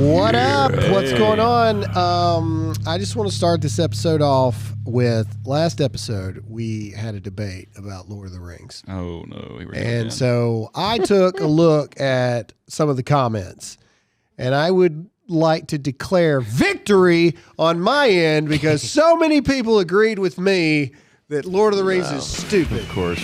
What up? What's going on? I just want to start this episode off with last episode we had a debate about Lord of the Rings. Oh no. And so I took a look at some of the comments, and I would like to declare victory on my end because so many people agreed with me that Lord of the Rings is stupid. Of course.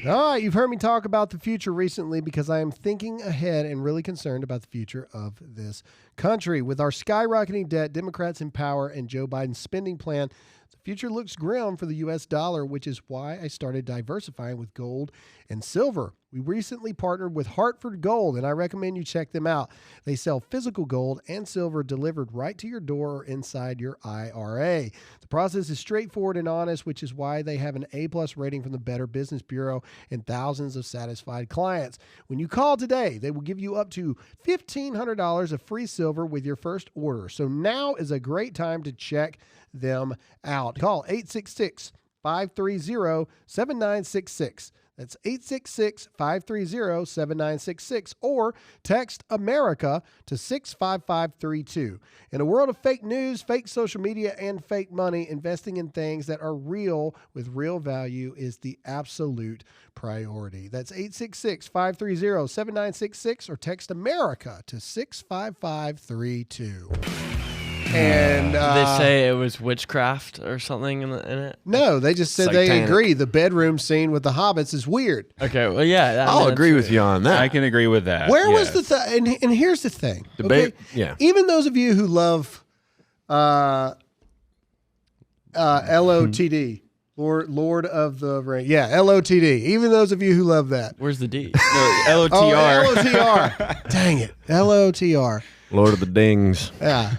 All right, you've heard me talk about the future recently because I am thinking ahead and really concerned about the future of this country. With our skyrocketing debt, Democrats in power, and Joe Biden's spending plan, the future looks grim for the U.S. dollar, which is why I started diversifying with gold and silver. We recently partnered with Hartford Gold, and I recommend you check them out. They sell physical gold and silver delivered right to your door or inside your IRA. The process is straightforward and honest, which is why they have an A-plus rating from the Better Business Bureau and thousands of satisfied clients. When you call today, they will give you up to $1,500 of free silver with your first order. So now is a great time to check them out. Call 866-530-7966. That's 866-530-7966 or text America to 65532. In a world of fake news, fake social media, and fake money, investing in things that are real with real value is the absolute priority. That's 866-530-7966 or text America to 65532. And did they say it was witchcraft or something in it? No, they just said Satanic. they agree. The bedroom scene with the hobbits is weird. Okay, well, yeah. I'll agree with you on that. I can agree with that. Where was yes. the and here's the thing. Debate, okay? yeah. Even those of you who love LOTD, Lord of the Ring. Yeah, LOTD. Even those of you who love that. Where's the D? No, LOTR? Oh, LOTR. Dang it. LOTR. Lord of the Dings. Yeah.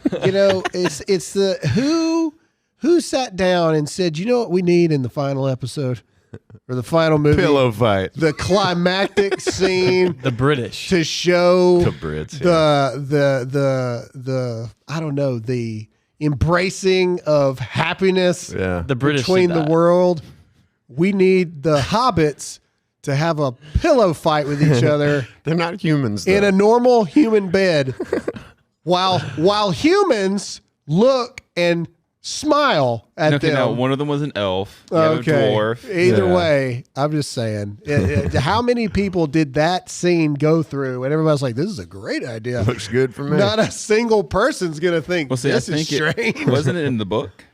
It's the who sat down and said, you know what we need in the final episode or the final movie? Pillow fight. The climactic scene. The British. To show The Brits, the I don't know, the embracing of happiness Yeah. The British between did the that. world. We need the hobbits to have a pillow fight with each other They're not humans, though. in a normal human bed while humans look and smile at Okay, them. now one of them was an elf. The other dwarf. Either Yeah. way, I'm just saying. How many people did that scene go through? And everybody's like, this is a great idea. Looks good for me. Not a single person's going to think Well, see, this I is think strange. wasn't it in the book?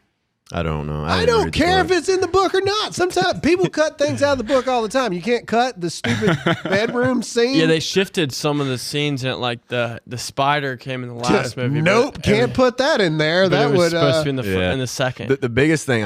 I don't know. I didn't don't read the care book. if it's in the book or not. Sometimes people cut things out of the book all the time. You can't cut the stupid bedroom scene. Yeah, they shifted some of the scenes in it, like the spider came in the last movie. Nope, can't put that in there. But That it was would supposed to be in the yeah. in the second. The biggest thing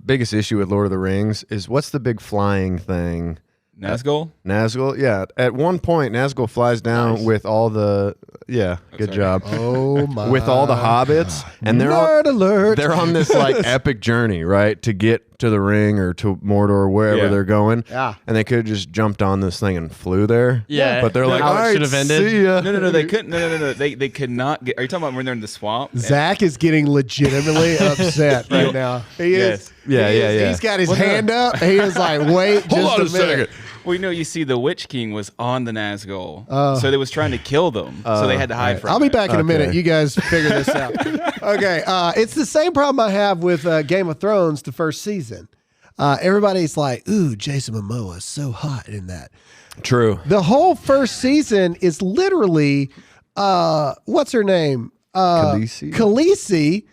biggest issue with Lord of the Rings is what's the big flying thing? Nazgul? Nazgul? Yeah. At one point, Nazgul flies down with all the... Yeah, good sorry. job. Oh my! With all the hobbits. And Nerd alert. They're on this like epic journey, right? To get to the ring or to Mordor or wherever Yeah. they're going. Yeah. And they could have just jumped on this thing and flew there. Yeah. But they're like, How all it right, should have ended. see ya. No, they couldn't. No. They could not get. Are you talking about when they're in the swamp? Zach is getting legitimately upset right now. He Yes. is. Yeah, he yeah, is- yeah. He's got his hand up. He is like, wait, Hold just on a minute. second. Well, you see, the Witch King was on the Nazgul, so they was trying to kill them, so they had to hide from. I'll be it. back in a minute. Okay. You guys figure this out. Okay. It's the same problem I have with Game of Thrones, the first season. Everybody's like, ooh, Jason Momoa is so hot in that. True. The whole first season is literally, what's her name? Khaleesi? Khaleesi.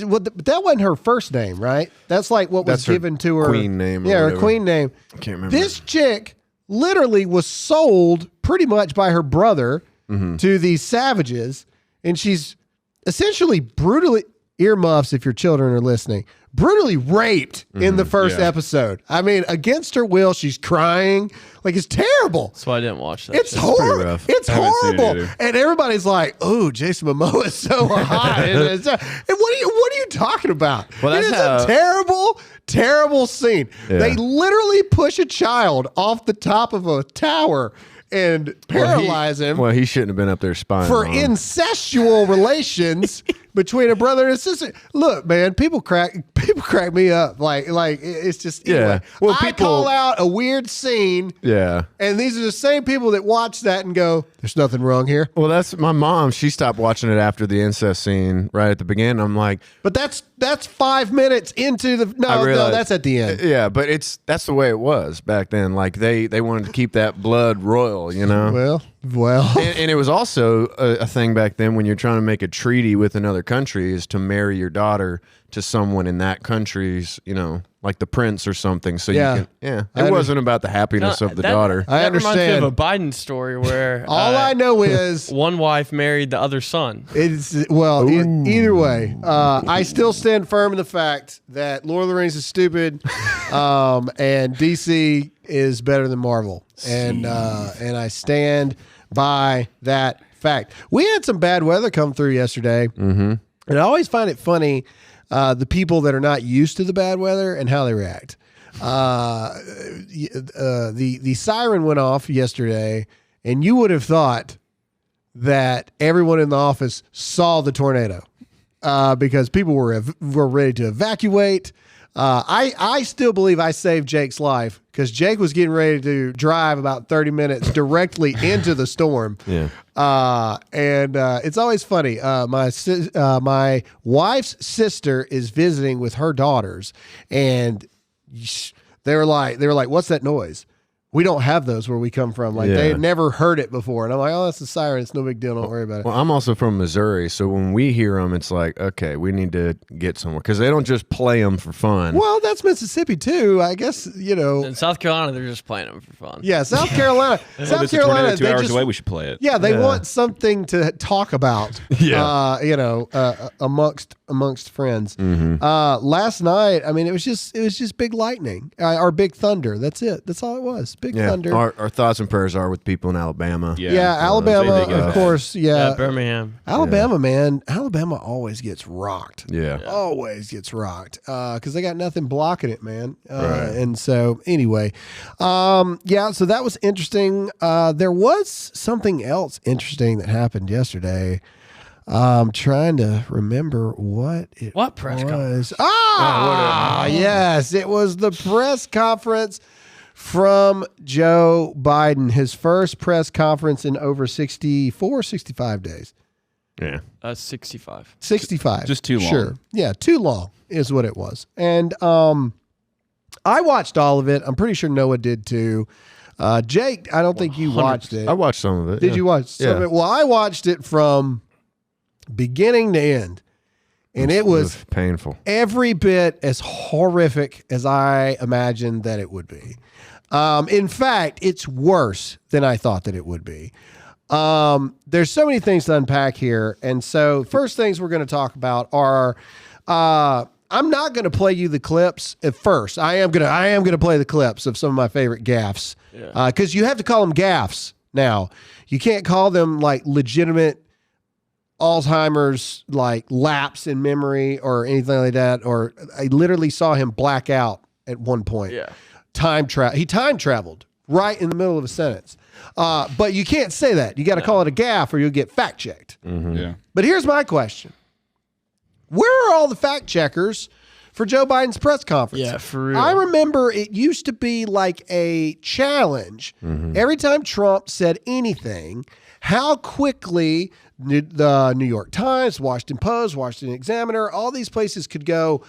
But that wasn't her first name, right? That's like what was That's her given to her. queen name or Yeah, her whatever. queen name. I can't remember. This chick literally was sold pretty much by her brother to these savages, and she's essentially brutally, earmuffs if your children are listening, brutally raped in the first episode. I mean, against her will, she's crying. Like, it's terrible. That's why I didn't watch that. It's shit. horrible. rough. It's I haven't seen it horrible. either. And everybody's like, "Oh, Jason Momoa is so hot." And what are you talking about? Well, It that's is how- a terrible scene. Yeah. They literally push a child off the top of a tower and paralyze him Well, he shouldn't have been up there spying for on him. incestual relations between a brother and a sister. Look, man, people crack people crack me up. Like it's just anyway. Well, I call out a weird scene. Yeah. And these are the same people that watch that and go, "There's nothing wrong here." Well, that's my mom. She stopped watching it after the incest scene right at the beginning. I'm like, but that's 5 minutes into the no, that's at the end. Yeah, but that's the way it was back then. Like they wanted to keep that blood royal, you know. Well, and it was also a thing back then when you're trying to make a treaty with another country is to marry your daughter to someone in that country's, you know, like the prince or something. So Yeah. you can, it wasn't about the happiness of the daughter. I That reminds me understand. of a Biden story where all I know is one wife married the other son. it's either way. I still stand firm in the fact that Lord of the Rings is stupid, and DC is better than Marvel, and I stand by that fact. We had some bad weather come through yesterday, and I always find it funny the people that are not used to the bad weather and how they react. The siren went off yesterday, and you would have thought that everyone in the office saw the tornado because people were ready to evacuate. I still believe I saved Jake's life because Jake was getting ready to drive about 30 minutes directly into the storm. Yeah. And it's always funny. My wife's sister is visiting with her daughters, and they were like, "What's that noise?" We don't have those where we come from. Like they had never heard it before. And I'm like, "Oh, that's a siren. It's no big deal. Don't worry about it." Well, I'm also from Missouri, so when we hear them, it's like, okay, we need to get somewhere because they don't just play them for fun. Well, that's Mississippi too. I guess, you know. In South Carolina, they're just playing them for fun. Yeah, South Carolina. If South it's a tornado Carolina, 2 they hours just away, we should play it. Yeah, they want something to talk about. Yeah. Amongst friends. Last night, I mean, it was just big lightning or big thunder. That's it. That's all it was. Big thunder. Our thoughts and prayers are with people in Alabama. Yeah, Alabama, they get of that. course. Yeah, Birmingham. Alabama, man. Alabama always gets rocked. Yeah. Always gets rocked because they got nothing blocking it, man. Right. And so anyway, so that was interesting. There was something else interesting that happened yesterday. I'm trying to remember what it What press was. conference? Yes, it was the press conference from Joe Biden, his first press conference in over 65 days. Yeah. 65. 65. Just too long. Sure. Yeah, too long is what it was. And I watched all of it. I'm pretty sure Noah did too. Jake, I don't think you watched it. I watched some of it. Did you watch some of Yeah. it? Well, I watched it from beginning to end. And it was painful. every bit as horrific as I imagined that it would be. In fact, it's worse than I thought that it would be. There's so many things to unpack here. And so first things we're going to talk about are, I'm not going to play you the clips at first. I am going to play the clips of some of my favorite gaffes. Cause you have to call them gaffes now. You can't call them like legitimate Alzheimer's, like lapse in memory or anything like that. Or I literally saw him black out at one point. Yeah. He time traveled right in the middle of a sentence. But you can't say that. You got to call it a gaffe or you'll get fact checked. Yeah. But here's my question. Where are all the fact checkers for Joe Biden's press conference? Yeah, for real. I remember it used to be like a challenge. Every time Trump said anything, how quickly the New York Times, Washington Post, Washington Examiner, all these places could go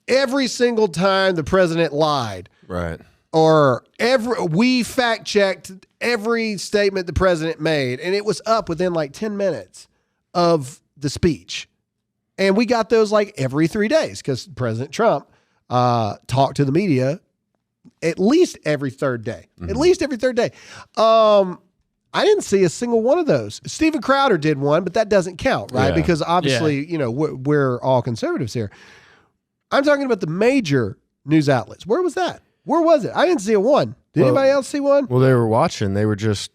every single time the president lied. Right. Or we fact checked every statement the president made, and it was up within like 10 minutes of the speech. And we got those like every 3 days because President Trump talked to the media at least every third day. At least every third day. I didn't see a single one of those. Stephen Crowder did one, but that doesn't count, right? Yeah. Because obviously, you know, we're all conservatives here. I'm talking about the major news outlets. Where was that? Where was it? I didn't see a one. Did anybody else see one? Well, they were watching. They were just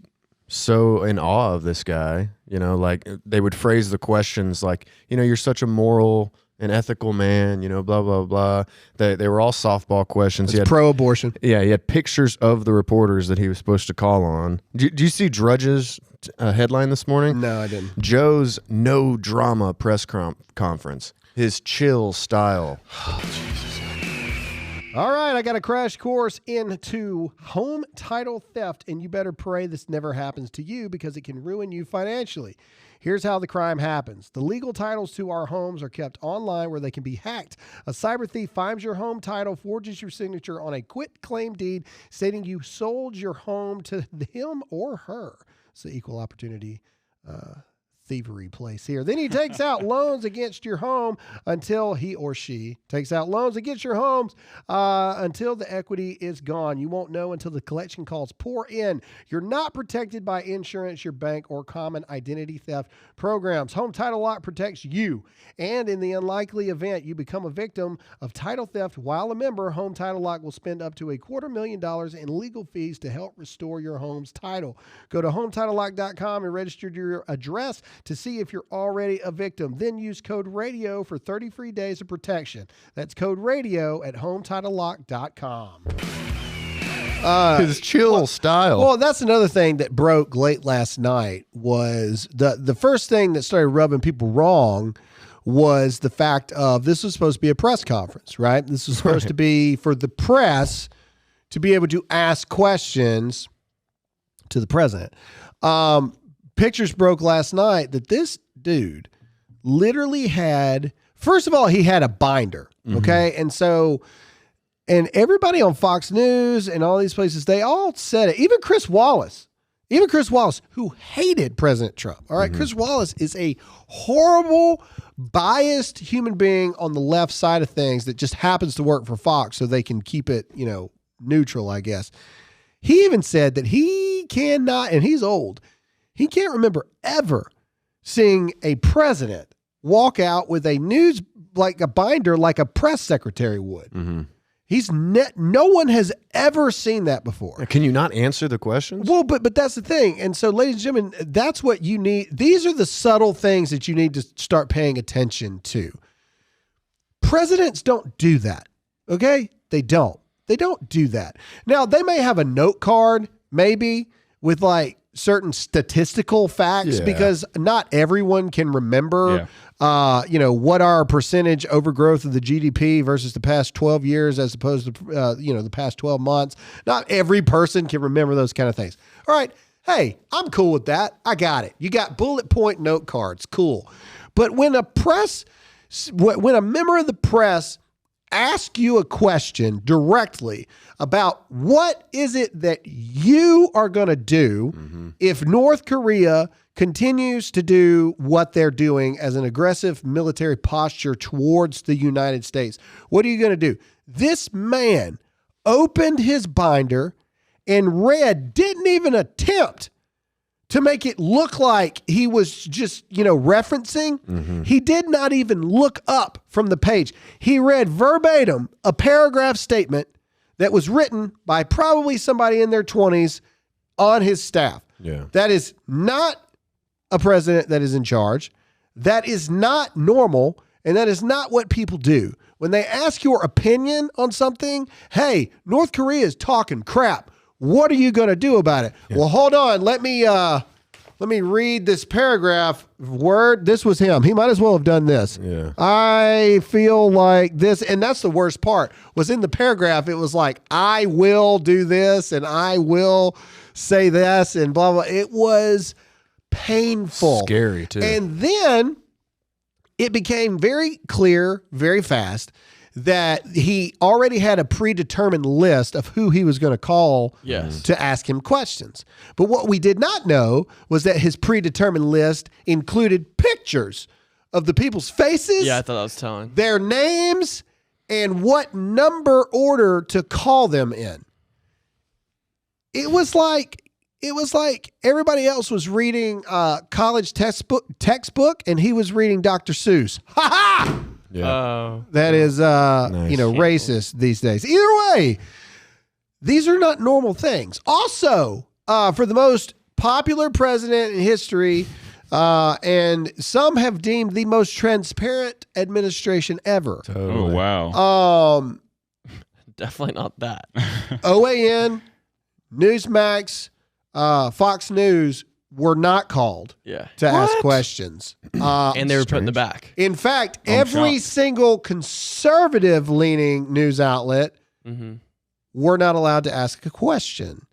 so in awe of this guy. You know, like they would phrase the questions like, you know, you're such a moral and ethical man, you know, blah, blah, blah. They were all softball questions. It's pro-abortion. Yeah, he had pictures of the reporters that he was supposed to call on. Do you see Drudge's headline this morning? No, I didn't. Joe's no drama press conference. his chill style. All right, I got a crash course into home title theft, and you better pray this never happens to you because it can ruin you financially. Here's how the crime happens. The legal titles to our homes are kept online where they can be hacked. A cyber thief finds your home title, forges your signature on a quitclaim deed stating you sold your home to him or her. It's the equal opportunity thievery place here. Then he takes out loans against your home until he or she takes out loans against your homes until the equity is gone. You won't know until the collection calls pour in. You're not protected by insurance, your bank, or common identity theft programs. Home Title Lock protects you. And in the unlikely event you become a victim of title theft while a member, Home Title Lock will spend up to $250,000 in legal fees to help restore your home's title. Go to HometitleLock.com and register your address to see if you're already a victim. Then use code RADIO for 30 free days of protection. That's code RADIO at HometitleLock.com. His chill style. Well, that's another thing that broke late last night was the first thing that started rubbing people wrong was the fact of this was supposed to be a press conference, right? This was supposed to be for the press to be able to ask questions to the president. Pictures broke last night that this dude literally had, first of all, he had a binder, okay? And so, and everybody on Fox News and all these places, they all said it. Even Chris Wallace, who hated President Trump, all right? Chris Wallace is a horrible, biased human being on the left side of things that just happens to work for Fox so they can keep it, neutral, I guess. He even said that he cannot, and he's old, he can't remember ever seeing a president walk out with a like a binder like a press secretary would. No one has ever seen that before. Can you not answer the questions? Well, but that's the thing. And so, ladies and gentlemen, that's what you need. These are the subtle things that you need to start paying attention to. Presidents don't do that. Okay? They don't do that. Now, they may have a note card, maybe, with like certain statistical facts because not everyone can remember, what our percentage overgrowth of the GDP versus the past 12 years as opposed to, the past 12 months. Not every person can remember those kind of things. All right. Hey, I'm cool with that. I got it. You got bullet point note cards. Cool. But when a member of the press ask you a question directly about what is it that you are going to do if North Korea continues to do what they're doing as an aggressive military posture towards the United States. What are you going to do? This man opened his binder and didn't even attempt to make it look like he was just, referencing. He did not even look up from the page. He read verbatim a paragraph statement that was written by probably somebody in their 20s on his staff. Yeah. That is not a president that is in charge. That is not normal, and that is not what people do. When they ask your opinion on something, hey, North Korea is talking crap. What are you going to do about it? Yeah. Well, hold on. Let me read this paragraph word. This was him. He might as well have done this. Yeah. I feel like this, and that's the worst part, was in the paragraph. It was like, I will do this and I will say this and blah, blah. It was painful. Scary too. And then it became very clear, very fast, that he already had a predetermined list of who he was going to call to ask him questions. But what we did not know was that his predetermined list included pictures of the people's faces. Yeah, I thought that was telling. Their names and what number order to call them in. It was like everybody else was reading college textbook and he was reading Dr. Seuss. Ha ha! Yeah. That is, nice. Racist these days. Either way, these are not normal things. Also, for the most popular president in history, and some have deemed the most transparent administration ever. Totally. Oh, wow. Definitely not that. OAN, Newsmax, Fox News were not called Yeah. to ask questions. And they were put in the back. In fact, every shocked. single conservative-leaning news outlet were not allowed to ask a question.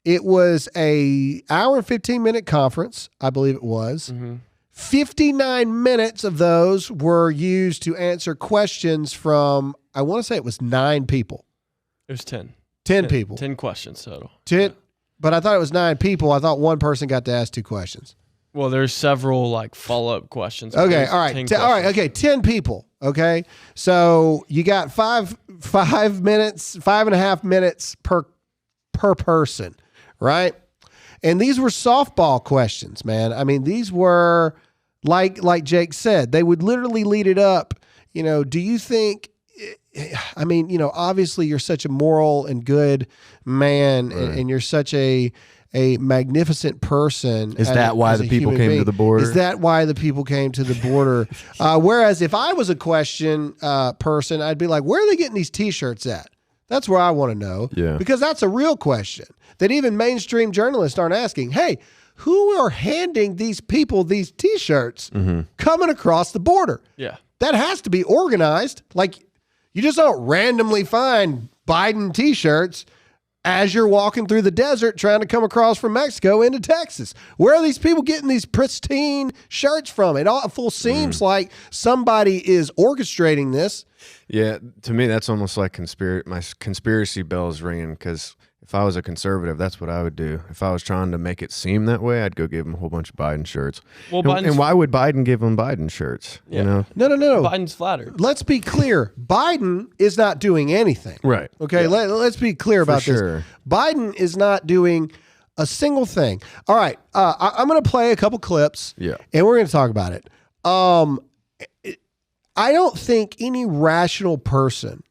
It was a hour and 15-minute conference, I believe it was. 59 minutes of those were used to answer questions from, I want to say it was 9 people. It was 10. 10 people. 10 questions total. 10, but I thought it was 9 people. I thought one person got to ask 2 questions. Well, there's several like follow-up questions. Okay, There's all right. 10 All right, questions. okay, 10 people. Okay. So you got 5 minutes, 5.5 minutes per person, right? And these were softball questions, man. I mean, these were like Jake said, they would literally lead it up, do you think, I mean, obviously you're such a moral and good man, and you're such a magnificent person. Is that why the people came to the border? Is that why the people came to the border? Whereas if I was a question person, I'd be like, where are they getting these T-shirts at? That's where I want to know. Yeah. Because that's a real question that even mainstream journalists aren't asking. Hey, who are handing these people these T-shirts coming across the border? Yeah. That has to be organized. Like, you just don't randomly find Biden T-shirts as you're walking through the desert trying to come across from Mexico into Texas. Where are these people getting these pristine shirts from? It all full seems like somebody is orchestrating this. Yeah, to me, that's almost like my conspiracy bells ringing, because if I was a conservative, that's what I would do. If I was trying to make it seem that way, I'd go give him a whole bunch of Biden shirts. Well, And why would Biden give him Biden shirts? Yeah. You know? No. Biden's flattered. Let's be clear. Biden is not doing anything. Right. Okay, let's be clear about sure. this. Biden is not doing a single thing. All right, I'm going to play a couple clips, Yeah. and we're going to talk about it. I don't think any rational person,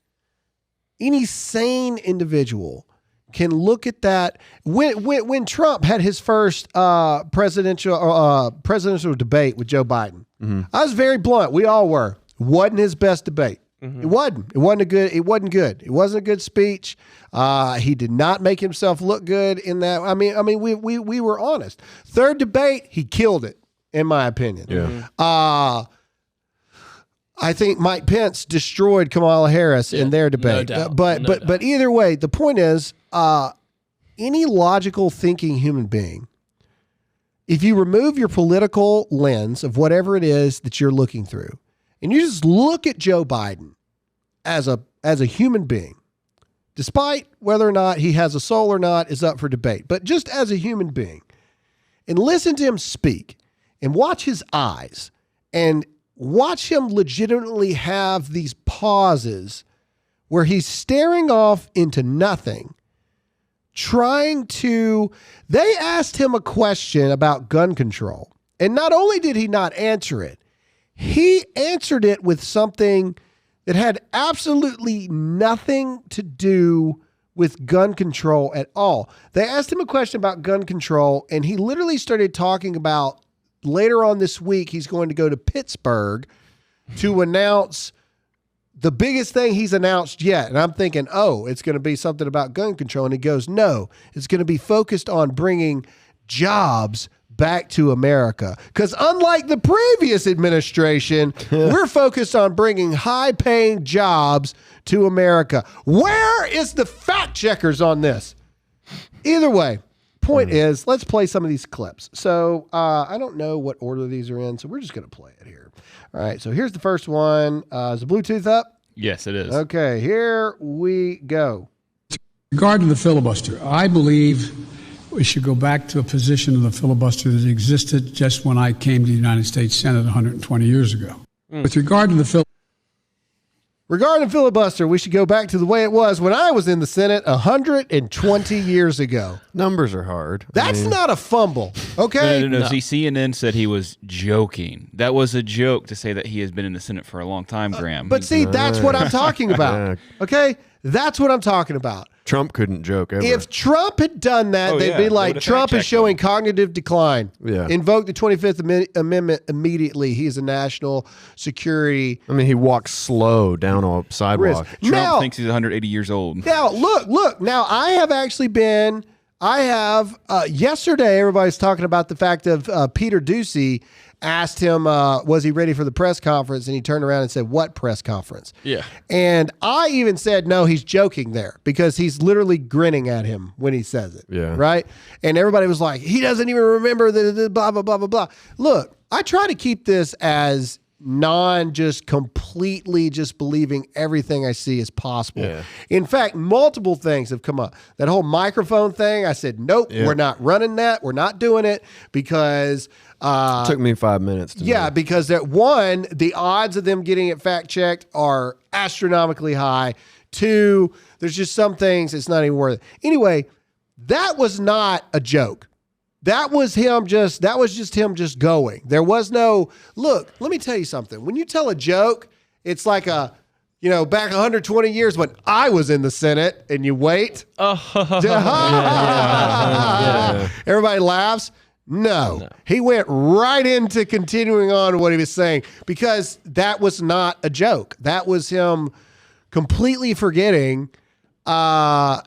any sane individual can look at that. When Trump had his first presidential debate with Joe Biden, I was very blunt. We all were. Wasn't his best debate. It wasn't. It wasn't good. It wasn't a good speech. He did not make himself look good in that. I mean, we were honest. Third debate, he killed it, in my opinion. Yeah. I think Mike Pence destroyed Kamala Harris in their debate. No doubt. But either way, the point is, any logical thinking human being, if you remove your political lens of whatever it is that you're looking through, and you just look at Joe Biden as a human being, despite whether or not he has a soul or not is up for debate, but just as a human being, and listen to him speak and watch his eyes and watch him legitimately have these pauses where he's staring off into nothing, they asked him a question about gun control. And not only did he not answer it, he answered it with something that had absolutely nothing to do with gun control at all. They asked him a question about gun control, and he literally started talking about later on this week, he's going to go to Pittsburgh to announce the biggest thing he's announced yet. And I'm thinking, it's going to be something about gun control. And he goes, no, it's going to be focused on bringing jobs back to America. Because unlike the previous administration, we're focused on bringing high-paying jobs to America. Where is the fact checkers on this? Either way, point is, let's play some of these clips. So I don't know what order these are in, so we're just going to play it here. All right, so here's the first one. Is the Bluetooth up? Yes, it is. Okay, here we go. Regarding the filibuster, I believe we should go back to a position of the filibuster that existed just when I came to the United States Senate 120 years ago. With regard to the filibuster, Regarding filibuster, we should go back to the way it was when I was in the Senate 120 years ago. Numbers are hard. That's not a fumble, okay? No. See, CNN said he was joking. That was a joke to say that he has been in the Senate for a long time, Graham. But see, that's what I'm talking about, okay? That's what I'm talking about. Trump couldn't joke ever. If Trump had done that, they'd be they like, would've Trump is fact-checked showing cognitive decline. Yeah. Invoke the 25th Amendment immediately. He's a national security. I mean, he walks slow down a sidewalk. Risk. Trump Now- thinks he's 180 years old. Now, look. Now, I have actually been I have yesterday. Everybody's talking about the fact of Peter Ducey asked him, was he ready for the press conference? And he turned around and said, what press conference? Yeah. And I even said, no, he's joking there because he's literally grinning at him when he says it. Yeah. Right. And everybody was like, he doesn't even remember the blah, blah, blah, blah, blah. Look, I try to keep this as just completely just believing everything I see is possible. Yeah. In fact, multiple things have come up. That whole microphone thing, I said, nope, we're not running that. We're not doing it because it took me 5 minutes to know. because that one, the odds of them getting it fact checked are astronomically high. Two, there's just some things it's not even worth it. Anyway, that was not a joke. That was just him just going. There was no, look, let me tell you something. When you tell a joke, it's like back 120 years when I was in the Senate and you wait. Everybody laughs. No, he went right into continuing on what he was saying because that was not a joke. That was him completely forgetting, a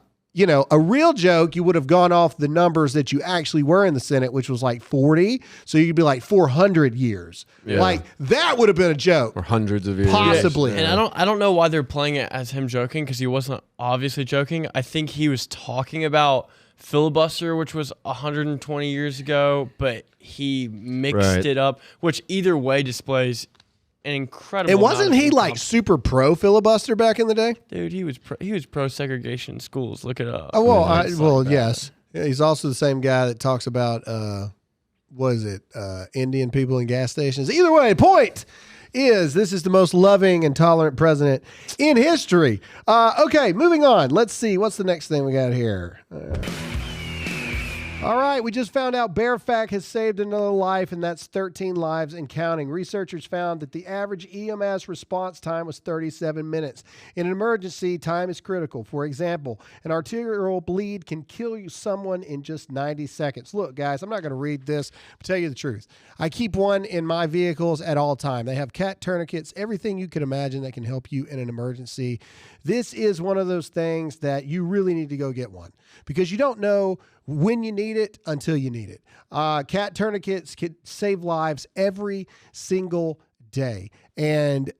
real joke, you would have gone off the numbers that you actually were in the Senate, which was like 40. So you could be like 400 years. Yeah. Like that would have been a joke. Or hundreds of years. Possibly. And I don't know why they're playing it as him joking because he wasn't obviously joking. I think he was talking about filibuster, which was 120 years ago, but he mixed it up, which either way displays an incredible. And wasn't he like super pro filibuster back in the day? Dude, he was pro segregation in schools. Look it up. Oh well, yes. Yeah, he's also the same guy that talks about Indian people in gas stations. Either way, point is this is the most loving and tolerant president in history. Okay, moving on. Let's see what's the next thing we got here. All right, we just found out Bearfac has saved another life, and that's 13 lives and counting. Researchers found that the average EMS response time was 37 minutes. In an emergency, time is critical. For example, an arterial bleed can kill someone in just 90 seconds. Look, guys, I'm not going to read this, but tell you the truth. I keep one in my vehicles at all time. They have CAT tourniquets, everything you can imagine that can help you in an emergency. This is one of those things that you really need to go get one because you don't know when you need it until you need it. CAT tourniquets can save lives every single day. And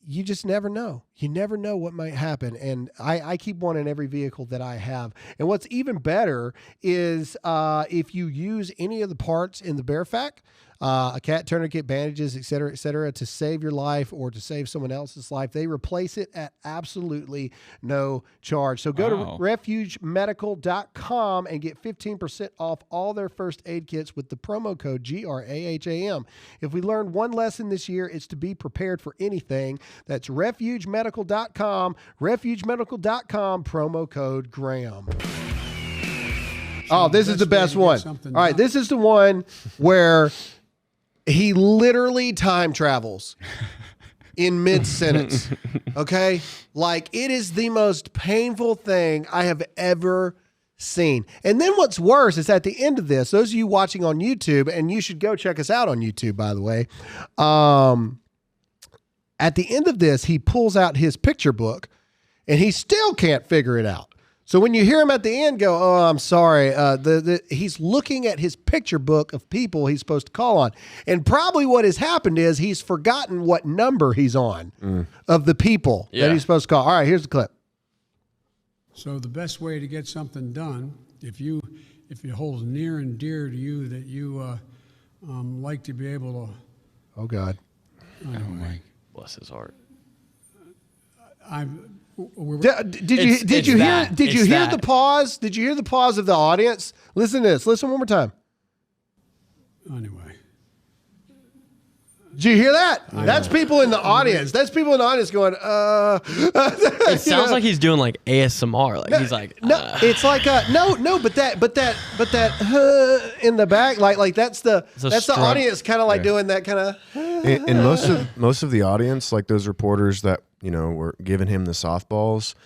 you just never know. You never know what might happen. And I keep one in every vehicle that I have. And what's even better is if you use any of the parts in the Bearfac, a CAT tourniquet, bandages, et cetera, to save your life or to save someone else's life, they replace it at absolutely no charge. So go to refugemedical.com and get 15% off all their first aid kits with the promo code GRAHAM. If we learned one lesson this year, it's to be prepared for anything. That's refugemedical.com, refugemedical.com, promo code Graham. Oh, this is the best one. All right, this is the one where he literally time travels in mid-sentence, okay? Like, it is the most painful thing I have ever seen. And then what's worse is at the end of this, those of you watching on YouTube, and you should go check us out on YouTube, by the way, at the end of this, he pulls out his picture book, and he still can't figure it out. So when you hear him at the end go, oh, I'm sorry, he's looking at his picture book of people he's supposed to call on. And probably what has happened is he's forgotten what number he's on of the people that he's supposed to call. All right, here's the clip. So the best way to get something done, if it holds near and dear to you that you like to be able to. Oh, God. Anyway, bless his heart. Did you hear the pause? Did you hear the pause of the audience? Listen to this. Listen one more time. Anyway. Did you hear that? That's people in the audience. That's people in the audience going, It sounds like he's doing like ASMR. Like he's like, it's like but that in the back, like that's the audience kind of like doing that kind of. And most of the audience, like those reporters that were giving him the softballs,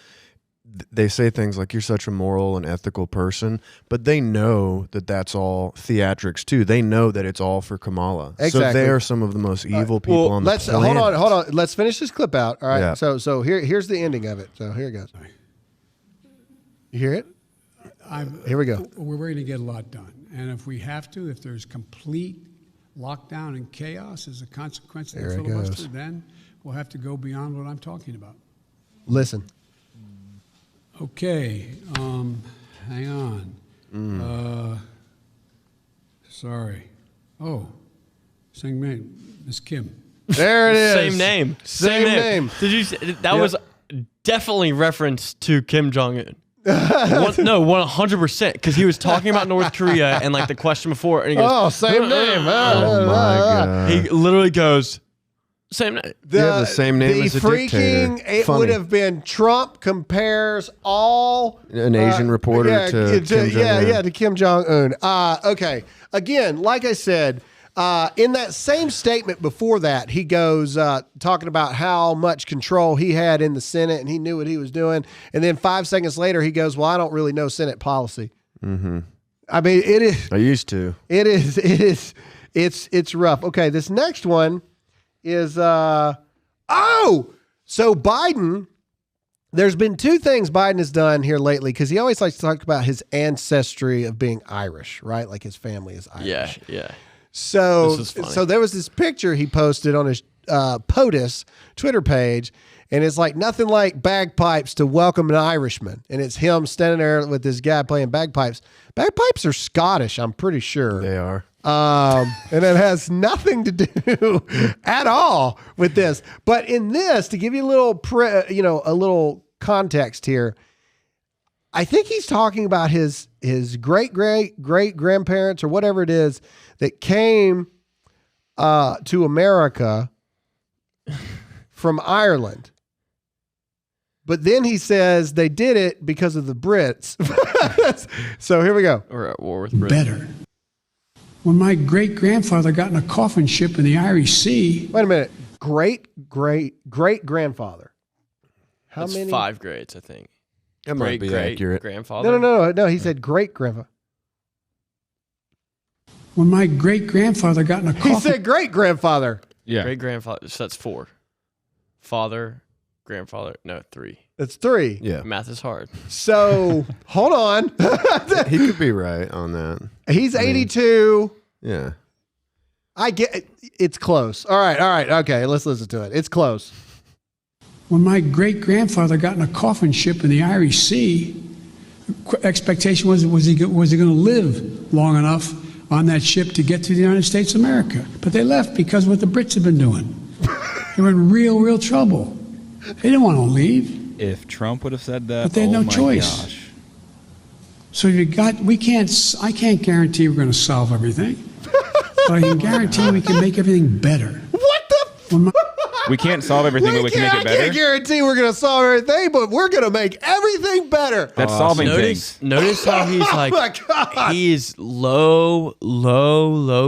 they say things like, you're such a moral and ethical person, but they know that that's all theatrics too. They know that it's all for Kamala. Exactly. So they are some of the most evil people on the planet. Hold on. Let's finish this clip out. All right. Yeah. So here's the ending of it. So here it goes. You hear it? Here we go. We're going to get a lot done. And if we have to, if there's complete lockdown and chaos as a consequence of the filibuster, then we'll have to go beyond what I'm talking about. Listen. Okay. Hang on. Sorry. Oh, same name. Miss Kim. There it is. Same name. Same name. Did you? That was definitely reference to Kim Jong Un. No, 100%, because he was talking about North Korea and like the question before, and he goes, Oh, same name. Oh my God. he literally goes, same name. You have the same name as a dictator. It Funny. would have been Trump compares all An Asian reporter to Kim Jong-un. to Kim Jong Un. Okay, again, like I said, in that same statement before that, he goes talking about how much control he had in the Senate and he knew what he was doing, and then 5 seconds later he goes, "Well, I don't really know Senate policy." Mm-hmm. I mean, it is. I used to. It is. It's rough. Okay, this next one is so Biden. There's been two things Biden has done here lately, because he always likes to talk about his ancestry of being Irish, right? Like his family is Irish. Yeah. So This is funny. so there was this picture he posted on his POTUS Twitter page, and it's like nothing like bagpipes to welcome an Irishman, and it's him standing there with this guy playing bagpipes. Bagpipes are Scottish, I'm pretty sure. They are. And it has nothing to do at all with this. But in this, to give you a little, a little context here, I think he's talking about his great grandparents or whatever it is that came to America from Ireland. But then he says they did it because of the Brits. So here we go. We're at war with Britain. Better. When my great-grandfather got in a coffin ship in the Irish Sea, Wait a minute. Great-great-great-grandfather. How That's many? 5 grades, I think. That might be accurate. Grandfather. No. He said great-grandfather. when my great-grandfather got in a He coffin... said great-grandfather. Yeah. Great grandfather. So that's 4. Father, grandfather. No, 3. That's 3. Yeah. Math is hard. So hold on. He could be right on that. He's 82. Yeah. I get it's close. All right. Okay, let's listen to it. It's close. When my great-grandfather got in a coffin ship in the Irish Sea, expectation was he going to live long enough on that ship to get to the United States of America? But they left because of what the Brits had been doing. They were in real trouble. They didn't want to leave. If Trump would have said that, But they had no my choice. gosh. So I can't guarantee we're going to solve everything, but I can guarantee we can make everything better. What the? When my, We can't solve everything, but we can make it I better. can't guarantee we're going to solve everything, but we're going to make everything better. That's solving things. Notice how he's like, my God. he is low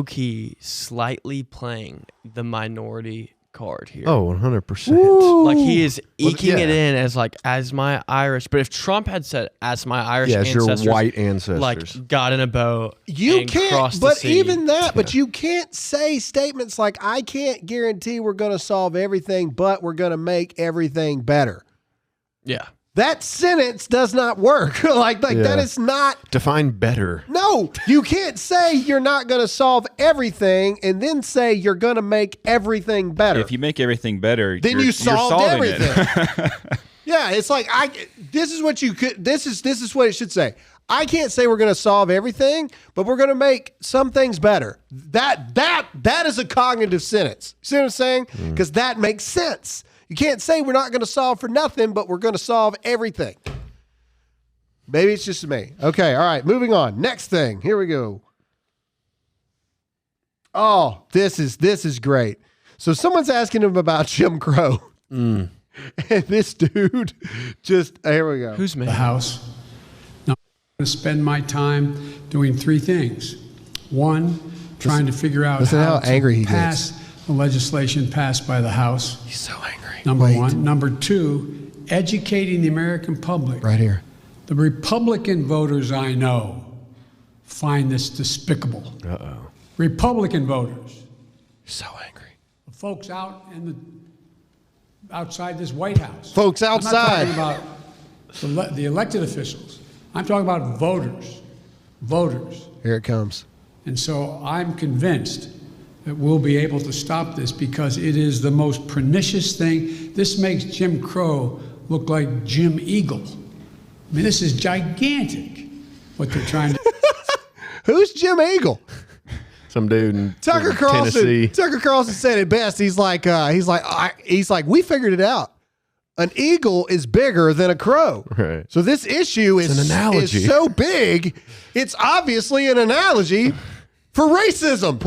key, slightly playing the minority card here. Oh, 100%. Like he is eking it yeah. in as my Irish. But if Trump had said as my Irish Yeah, as your ancestors, white ancestors. like got in a boat, You and can't, crossed the but sea. even that, but you can't say statements like, I can't guarantee we're going to solve everything, but we're going to make everything better. Yeah. That sentence does not work. like Yeah. that is not. Define better. No, you can't say you're not going to solve everything and then say you're going to make everything better. If you make everything better, then you're you solved solving everything. it. Yeah, it's like this is what you could. This is what it should say. I can't say we're going to solve everything, but we're going to make some things better. That is a cognitive sentence. You see what I'm saying? Because that makes sense. You can't say we're not going to solve for nothing, but we're going to solve everything. Maybe it's just me. Okay, all right, moving on. Next thing. Here we go. Oh, this is great. So someone's asking him about Jim Crow. And this dude just, here we go. Who's me? the House. Now, I'm going to spend my time doing 3 things. 1, trying to figure out listen how how angry he to gets. pass the legislation passed by the House. He's so angry. Number Wait. 1. Number 2, educating the American public. Right here. The Republican voters I know find this despicable. Uh-oh. Republican voters, So angry. the folks outside this White House. Folks outside. I'm not talking about the elected officials. I'm talking about voters. Voters. Here it comes. And so I'm convinced that we'll be able to stop this because it is the most pernicious thing. This makes Jim Crow look like Jim Eagle. I mean, this is gigantic, what they're trying to Who's Jim Eagle? Some dude in Tucker Carlson. Tennessee. Tucker Carlson said it best. He's like, we figured it out. An eagle is bigger than a crow. Right. So this issue It's an analogy. is so big, it's obviously an analogy for racism.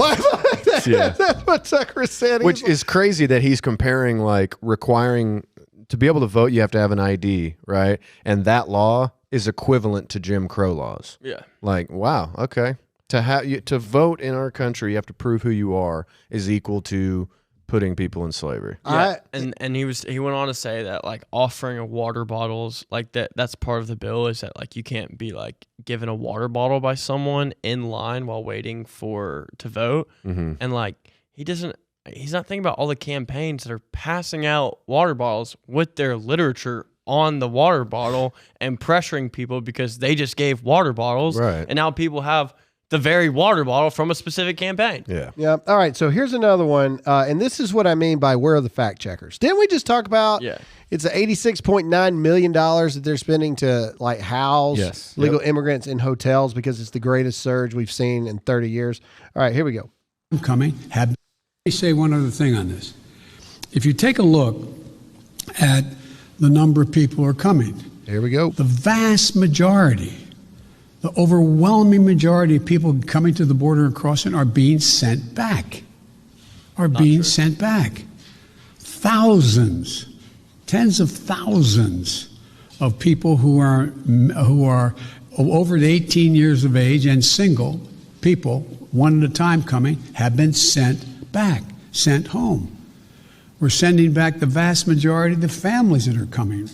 Yeah. That's what Tucker said. Which is crazy that he's comparing, like, requiring to be able to vote, you have to have an ID, right? And that law is equivalent to Jim Crow laws. Yeah. Like, wow, okay. To vote in our country, you have to prove who you are is equal to putting people in slavery. Yeah, and he went on to say that, like, offering of water bottles, like, that's part of the bill, is that, like, you can't be, like, given a water bottle by someone in line while waiting to vote. Mm-hmm. And, like, he's not thinking about all the campaigns that are passing out water bottles with their literature on the water bottle and pressuring people because they just gave water bottles. Right. And now people have the very water bottle from a specific campaign. Yeah. Yeah. All right. So here's another one. And this is what I mean by where are the fact checkers? Didn't we just talk about it's a $86.9 million that they're spending to, like, house legal immigrants in hotels because it's the greatest surge we've seen in 30 years. All right, here we go. coming. Let me say one other thing on this. If you take a look at the number of people who are coming, Here we go. the vast majority, the overwhelming majority of people coming to the border and crossing are being sent back. Sent back. Thousands, tens of thousands of people who are over 18 years of age and single people, one at a time coming, have been sent back, sent home. We're sending back the vast majority of the families that are coming. Let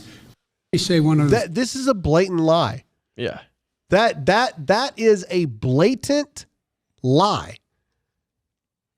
me say one of the This is a blatant lie. Yeah. That is a blatant lie.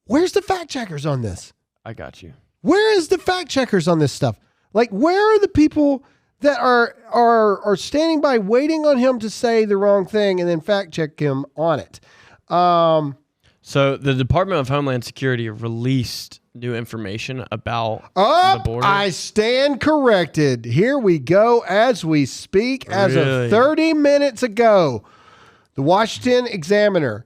Where's the fact checkers on this? I got you. Where is the fact checkers on this stuff? Like, where are the people that are standing by waiting on him to say the wrong thing and then fact check him on it? So the Department of Homeland Security released new information about the border. I stand corrected. Here we go as we speak. As Really? of 30 minutes ago, the Washington Examiner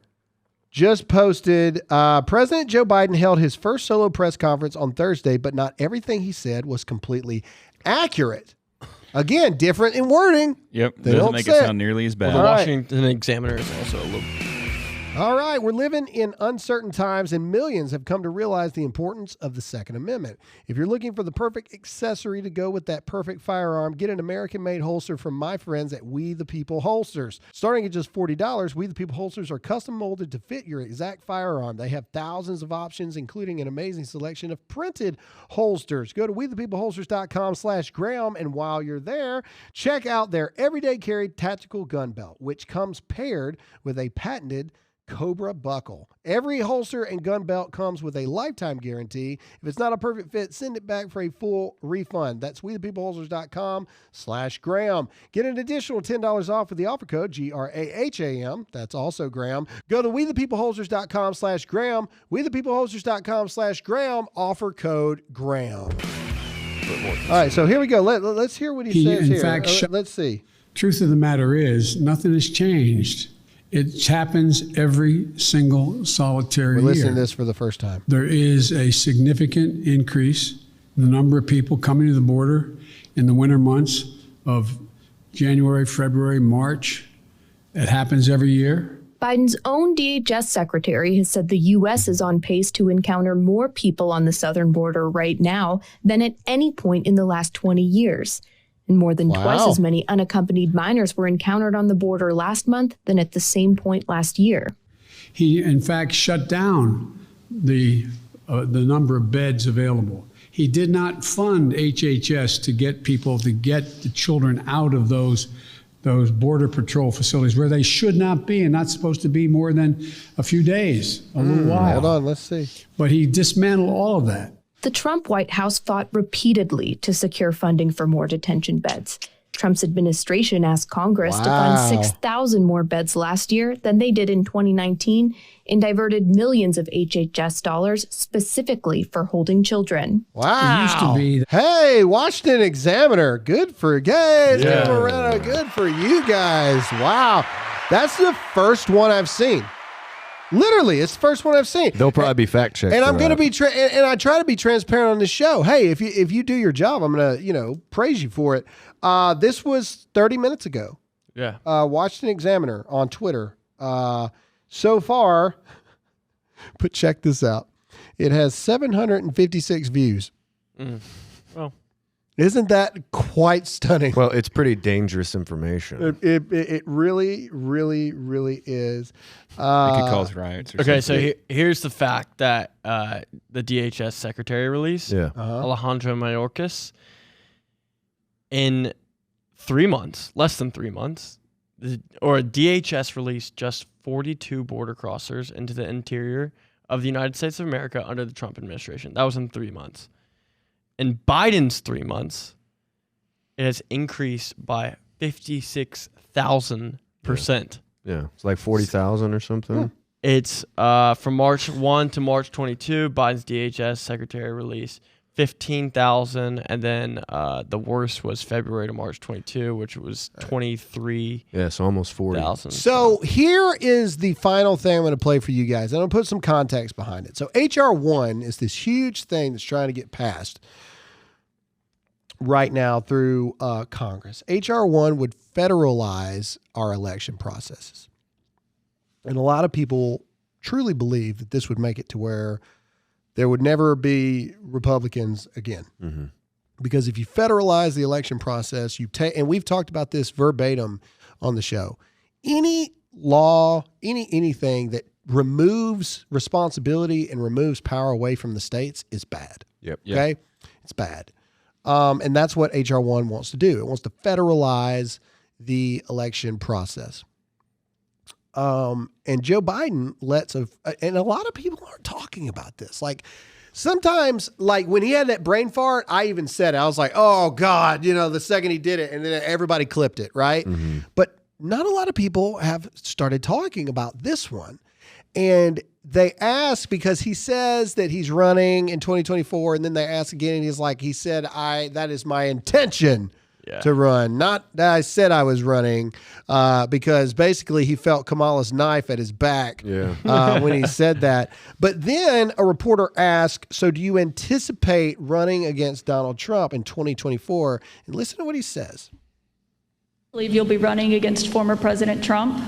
just posted, President Joe Biden held his first solo press conference on Thursday, but not everything he said was completely accurate. Again, different in wording. Yep. They Doesn't don't make say it it. sound nearly as bad. The All right. Washington Examiner is also a little. All right, we're living in uncertain times, and millions have come to realize the importance of the Second Amendment. If you're looking for the perfect accessory to go with that perfect firearm, get an American-made holster from my friends at We the People Holsters. Starting at just $40, We the People Holsters are custom molded to fit your exact firearm. They have thousands of options, including an amazing selection of printed holsters. Go to WeThePeopleHolsters.com/Graham, and while you're there, check out their everyday carry tactical gun belt, which comes paired with a patented Cobra buckle. Every holster and gun belt comes with a lifetime guarantee. If it's not a perfect fit, send it back for a full refund. That's WeThePeopleHolsters.com/Graham. Get an additional $10 off with the offer code GRAHAM. That's also Graham. Go to WeThePeopleHolsters.com/Graham. WeThePeopleHolsters.com/Graham. Offer code Graham. All right, so here we go. Let's hear what he says in here. fact, Let's see. truth of the matter is, nothing has changed. It happens every single solitary We're year. listening to this for the first time. There is a significant increase in the number of people coming to the border in the winter months of January, February, March. It happens every year. Biden's own DHS secretary has said the U.S. is on pace to encounter more people on the southern border right now than at any point in the last 20 years. And more than twice as many unaccompanied minors were encountered on the border last month than at the same point last year. He, in fact, shut down the number of beds available. He did not fund HHS to get the children out of those Border Patrol facilities where they should not be and not supposed to be more than a few days, a little while. Hold on, let's see. But he dismantled all of that. The Trump White House fought repeatedly to secure funding for more detention beds. Trump's administration asked Congress to fund 6,000 more beds last year than they did in 2019 and diverted millions of HHS dollars specifically for holding children. Wow. It used to be hey, Washington Examiner. Good for you guys. Good for you guys. Wow. That's the first one I've seen. Literally, it's the first one I've seen. They'll probably be fact checked. And I'm going to be and I try to be transparent on this show. Hey, if you do your job, I'm going to, praise you for it. This was 30 minutes ago. Yeah. Washington Examiner on Twitter. So far, but check this out. It has 756 views. Well, isn't that quite stunning? Well, it's pretty dangerous information. It really, really, really is. It could cause riots. Or okay, something. so here's the fact that the DHS secretary released, Alejandro Mayorkas, in 3 months, less than 3 months, DHS released just 42 border crossers into the interior of the United States of America under the Trump administration. That was in 3 months. In Biden's 3 months, it has increased by 56,000%. Yeah, it's like 40,000 or something. It's from March 1 to March 22, Biden's DHS secretary released 15,000, and then the worst was February to March 22, which was 23. Yeah, so almost 40,000. So here is the final thing I'm going to play for you guys. I'm going to put some context behind it. So HR 1 is this huge thing that's trying to get passed right now through Congress. HR 1 would federalize our election processes. And a lot of people truly believe that this would make it to where there would never be Republicans again. Mm-hmm. Because if you federalize the election process, and we've talked about this verbatim on the show, any law, anything that removes responsibility and removes power away from the states is bad. Yep. Okay? It's bad. And that's what HR 1 wants to do. It wants to federalize the election process. And Joe Biden and a lot of people aren't talking about this. Like sometimes, like when he had that brain fart, I even said it. I was like, oh God, the second he did it, and then everybody clipped it, right? Mm-hmm. But not a lot of people have started talking about this one. And they ask because he says that he's running in 2024, and then they ask again, and he's like, he said, that is my intention to run. Not that I said I was running, because basically he felt Kamala's knife at his back when he said that. But then a reporter asked, so do you anticipate running against Donald Trump in 2024? And listen to what he says. Believe you'll be running against former President Trump?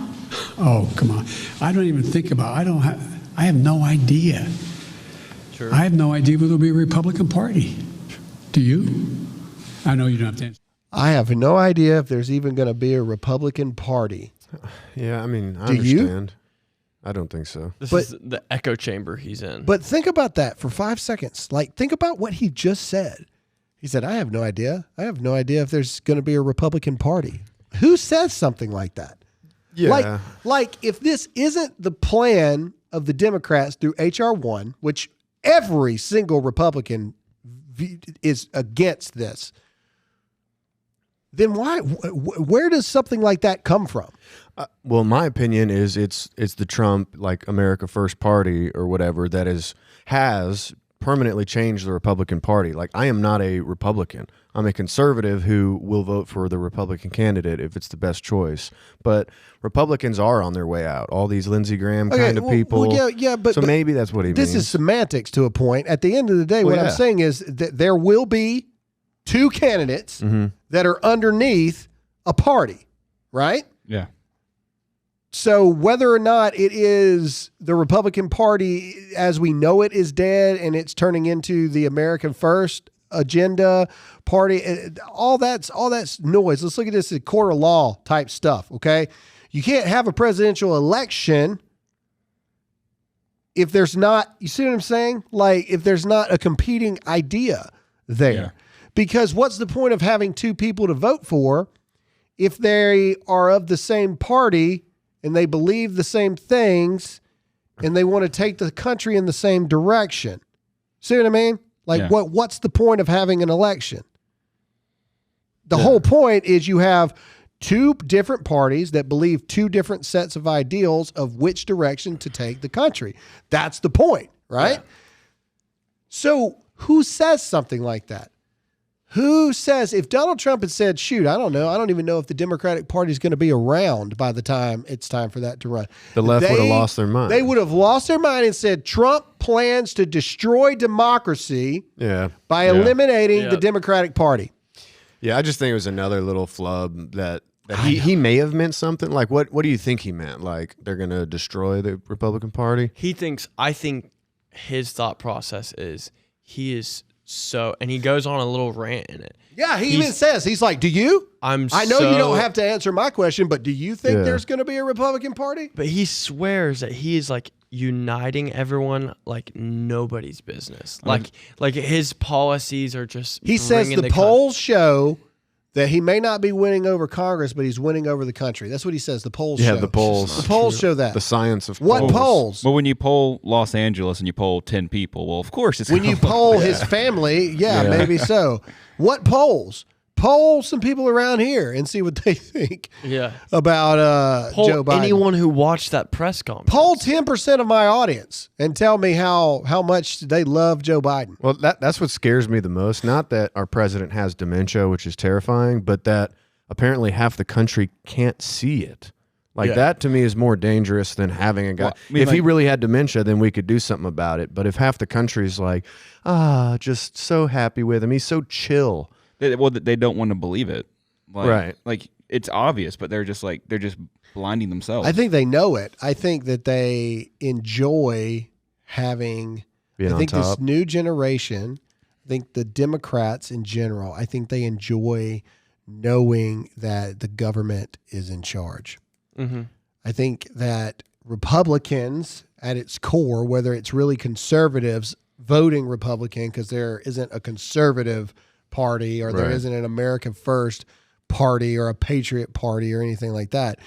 Oh, come on. I don't even think about it. I have no idea. Sure. I have no idea whether there'll be a Republican Party. Do you? I know you don't have to answer. I have no idea if there's even going to be a Republican Party. Yeah, I mean, I Do understand. You? I don't think so. This is the echo chamber he's in. But think about that for 5 seconds. Like, think about what he just said. He said, I have no idea. I have no idea if there's going to be a Republican Party. Who says something like that? Yeah. Like if this isn't the plan of the Democrats through HR 1, which every single Republican is against this, then where does something like that come from? Well, my opinion is it's the Trump, like America First Party or whatever that has permanently changed the Republican Party. Like, I am not a Republican. I'm a conservative who will vote for the Republican candidate if it's the best choice. But Republicans are on their way out. All these Lindsey Graham kind of people. Well, but maybe that's what he means. This is semantics to a point. At the end of the day, what I'm saying is that there will be two candidates that are underneath a party, right? Yeah. So whether or not it is the Republican Party as we know it is dead and it's turning into the American First agenda party, all that's noise. Let's look at this as court of law type stuff, okay? You can't have a presidential election if there's not, you see what I'm saying? Like if there's not a competing idea there. Yeah. Because what's the point of having two people to vote for if they are of the same party and they believe the same things and they want to take the country in the same direction? See what I mean? Like what's the point of having an election? The whole point is you have two different parties that believe two different sets of ideals of which direction to take the country. That's the point, right? Yeah. So who says something like that? Who says, if Donald Trump had said, shoot, I don't know, I don't even know if the Democratic Party is going to be around by the time it's time for that to run. The left would have lost their mind. They would have lost their mind and said, Trump plans to destroy democracy by eliminating the Democratic Party. Yeah, I just think it was another little flub that he may have meant something. Like, what do you think he meant? Like, they're going to destroy the Republican Party? I think his thought process is he is so, and he goes on a little rant in it. Yeah, he even says, he's like, do you? I know you don't have to answer my question, but do you think there's going to be a Republican Party? But he swears that he is like uniting everyone like nobody's business. Like his policies are just. He says the polls show that he may not be winning over Congress, but he's winning over the country. That's what he says. The polls show. Yeah, the polls. The polls show that. The science of polls. What polls? Well, when you poll Los Angeles and you poll 10 people, well, of course it's when you poll his family, maybe so. What polls? Poll some people around here and see what they think about Joe Biden. Anyone who watched that press conference. Poll 10% of my audience and tell me how much they love Joe Biden. Well, that's what scares me the most. Not that our president has dementia, which is terrifying, but that apparently half the country can't see it. Like that to me is more dangerous than having a guy. Well, if he really had dementia, then we could do something about it. But if half the country's like, just so happy with him, he's so chill. They don't want to believe it. Right. Like, it's obvious, but they're just blinding themselves. I think they know it. I think that they enjoy having, being on top. This new generation, I think the Democrats in general, I think they enjoy knowing that the government is in charge. Mm-hmm. I think that Republicans at its core, whether it's really conservatives voting Republican because there isn't a conservative party or there isn't an American First party or a Patriot party or anything like that.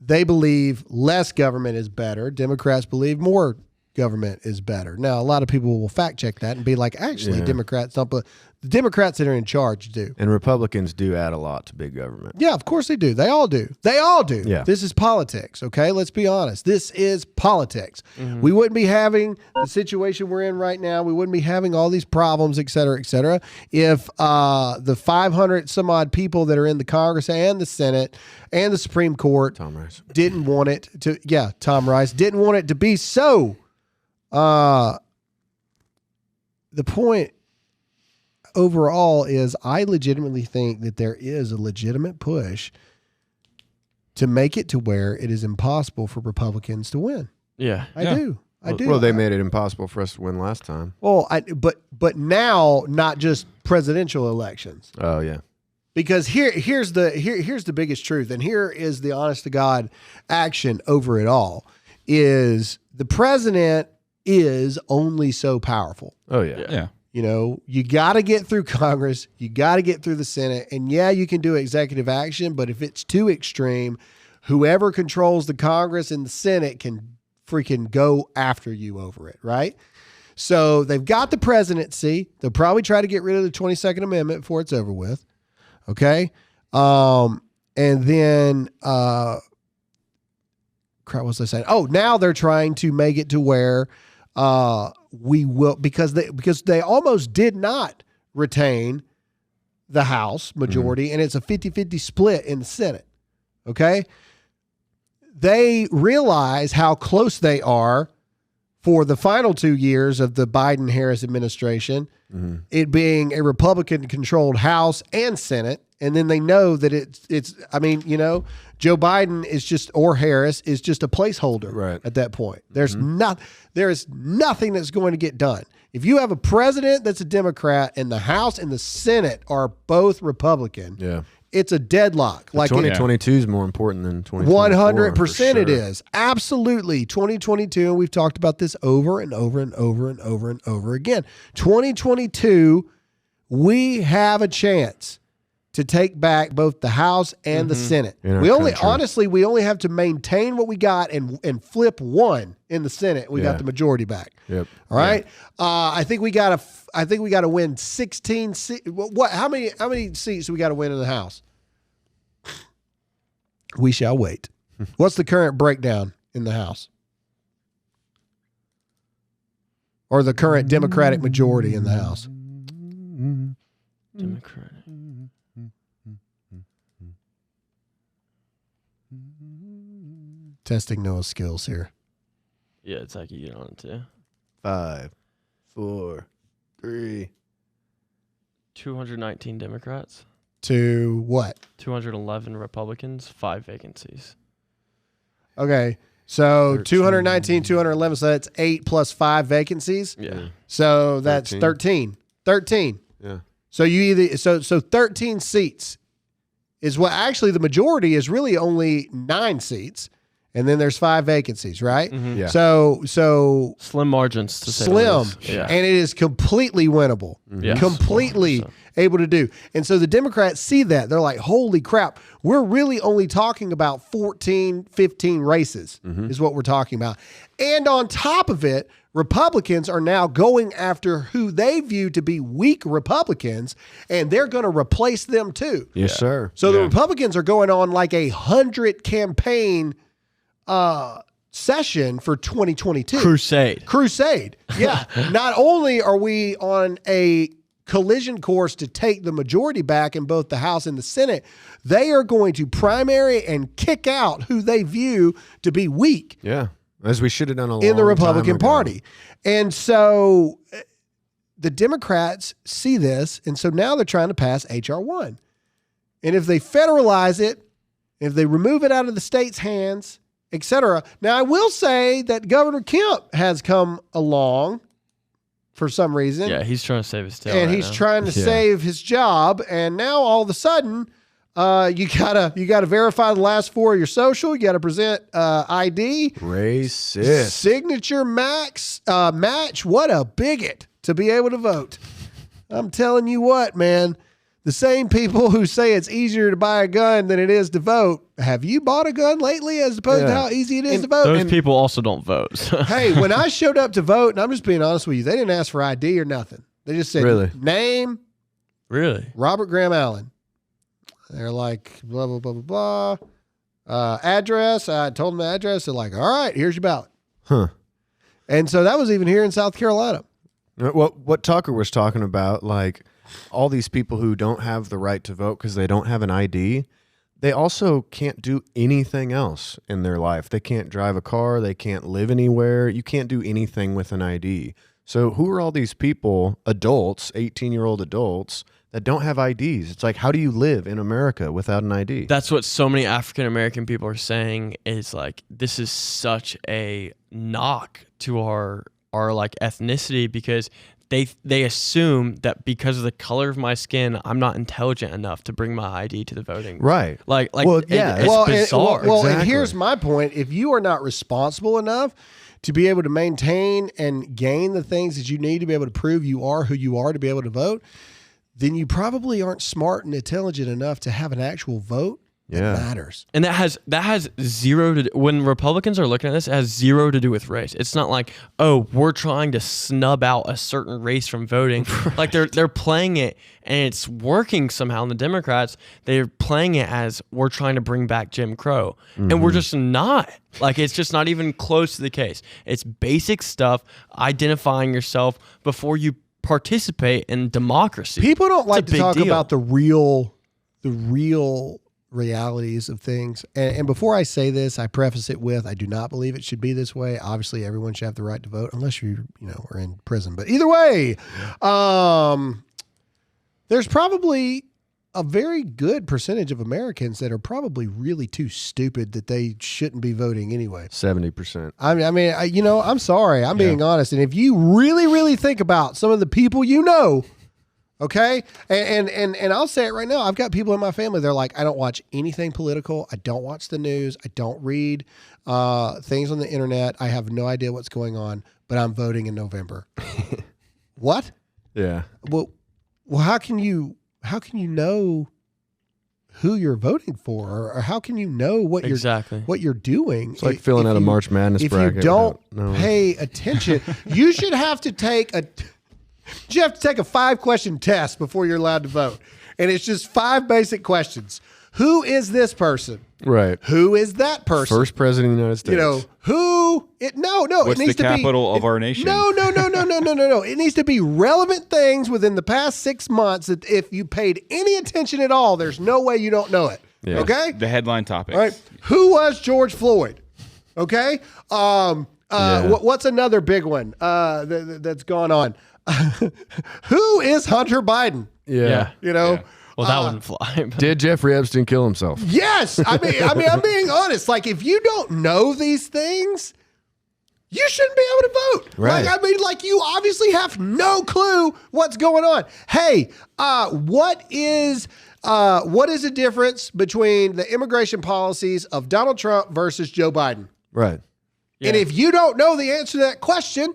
They believe less government is better. Democrats believe more government is better. Now, a lot of people will fact check that and be like, actually, Democrats don't, but the Democrats that are in charge do. And Republicans do add a lot to big government. Yeah, of course they do. They all do. They all do. Yeah. This is politics, okay? Let's be honest. This is politics. Mm-hmm. We wouldn't be having the situation we're in right now. We wouldn't be having all these problems, et cetera, if the 500 some odd people that are in the Congress and the Senate and the Supreme Court Tom Rice didn't want it to, Tom Rice didn't want it to be so. The point overall is I legitimately think that there is a legitimate push to make it to where it is impossible for Republicans to win. Yeah. I do. Well, they made it impossible for us to win last time. Well, but now not just presidential elections. Oh, yeah. Because here's the biggest truth, and here is the honest to God action over it all, is the president is only so powerful. Oh, yeah. Yeah. You know, you got to get through Congress. You got to get through the Senate. And you can do executive action, but if it's too extreme, whoever controls the Congress and the Senate can freaking go after you over it, right? So they've got the presidency. They'll probably try to get rid of the 22nd Amendment before it's over with. Okay? And then, what was I saying? Oh, now they're trying to make it to where we will, because they almost did not retain the House majority, and it's a 50-50 split in the Senate. Okay? They realize how close they are for the final 2 years of the Biden-Harris administration, it being a Republican-controlled House and Senate, and then they know that it's I mean, you know, Joe Biden is just, or Harris is just a placeholder at that point. There is nothing that's going to get done. If you have a president that's a Democrat and the House and the Senate are both Republican, it's a deadlock. Like 2022 is more important than 2024. 100% it is. Absolutely. 2022, and we've talked about this over and over and over and over and over again. 2022, we have a chance to take back both the House and the Senate. We only have to maintain what we got and flip one in the Senate. We got the majority back. Yep. All right. I think we got to win 16 seats. What? How many seats do we got to win in the House? We shall wait. What's the current breakdown in the House? Or the current Democratic majority in the House? Democratic. Testing Noah's skills here. Yeah, it's like you get on it too. 5, 4, 3. 219 Democrats. To what? 211 Republicans, 5 vacancies. Okay. So 219, 211, so that's 8 plus 5 vacancies. Yeah. So that's 13. 13. Yeah. So you either so 13 seats is what actually the majority is really only 9 seats. And then there's 5 vacancies, right? Mm-hmm. Yeah. So slim margins to say slim, the least. Yeah. and it is completely winnable, Yes, completely 100%. able to do. And so the Democrats see that. They're like, holy crap, we're really only talking about 14, 15 races is what we're talking about. And on top of it, Republicans are now going after who they view to be weak Republicans, and they're going to replace them too. Yes, sir. So the Republicans are going on like 100 campaign session for 2022. Crusade. Yeah. Not only are we on a collision course to take the majority back in both the House and the Senate, they are going to primary and kick out who they view to be weak. Yeah. As we should have done in the Republican Party. And so the Democrats see this, and so now they're trying to pass H.R. 1. And if they federalize it, if they remove it out of the state's hands, etc. Now, I will say that Governor Kemp has come along for some reason. Yeah, he's trying to save his tail. And he's trying to save his job. And now all of a sudden, you gotta verify the last 4 of your social. You gotta present ID, racist signature match. What a bigot to be able to vote. I'm telling you what, man. The same people who say it's easier to buy a gun than it is to vote. Have you bought a gun lately as opposed to how easy it is to vote? Those people also don't vote. Hey, when I showed up to vote, and I'm just being honest with you, they didn't ask for ID or nothing. They just said name, Robert Graham Allen. They're like, blah, blah, blah, blah, blah. Address. I told them the address. They're like, all right, here's your ballot. Huh. And so that was even here in South Carolina. What Tucker was talking about, like all these people who don't have the right to vote because they don't have an ID, they also can't do anything else in their life. They can't drive a car. They can't live anywhere. You can't do anything with an ID. So who are all these people, adults, 18-year-old adults, that don't have IDs? It's like, how do you live in America without an ID? That's what so many African American people are saying, is like, this is such a knock to our like ethnicity, because they assume that because of the color of my skin, I'm not intelligent enough to bring my ID to the voting. Right. Like well, yeah, it's bizarre. And here's my point. If you are not responsible enough to be able to maintain and gain the things that you need to be able to prove you are who you are to be able to vote, then you probably aren't smart and intelligent enough to have an actual vote that matters. And that has zero to do, when Republicans are looking at this, it has zero to do with race. It's not like, oh, we're trying to snub out a certain race from voting. Right. Like they're playing it, and it's working somehow. And the Democrats, they're playing it as we're trying to bring back Jim Crow. And we're just not. Like, it's just not even close to the case. It's basic stuff, identifying yourself before you participate in democracy. People don't like to talk about the real realities of things. And before I say this, I preface it with, I do not believe it should be this way. Obviously, everyone should have the right to vote unless you are in prison. But either way, there's probably a very good percentage of Americans that are probably really too stupid that they shouldn't be voting anyway. 70%. I mean, I'm sorry. I'm being honest. And if you really, really think about some of the people you know, okay, and I'll say it right now. I've got people in my family. They're like, I don't watch anything political. I don't watch the news. I don't read things on the internet. I have no idea what's going on. But I'm voting in November. What? Yeah. Well, how can you know who you're voting for, or how can you know what you're doing? It's like filling out a March Madness bracket. If you don't pay attention, you should have to take a 5-question test before you're allowed to vote. And it's just 5 basic questions. Who is this person? Right. Who is that person? First president of the United States. You know, who? What's the capital of our nation? No. It needs to be relevant things within the past 6 months that if you paid any attention at all, there's no way you don't know it. Yeah. Okay? The headline topics. All right. Who was George Floyd? Okay? What's another big one that's gone on? Who is Hunter Biden? Yeah. You know? Yeah. Well, that wouldn't fly. Did Jeffrey Epstein kill himself? Yes. I mean, I'm being honest. Like, if you don't know these things, you shouldn't be able to vote. Right. Like, you obviously have no clue what's going on. Hey, what is the difference between the immigration policies of Donald Trump versus Joe Biden? Right. Yeah. And if you don't know the answer to that question,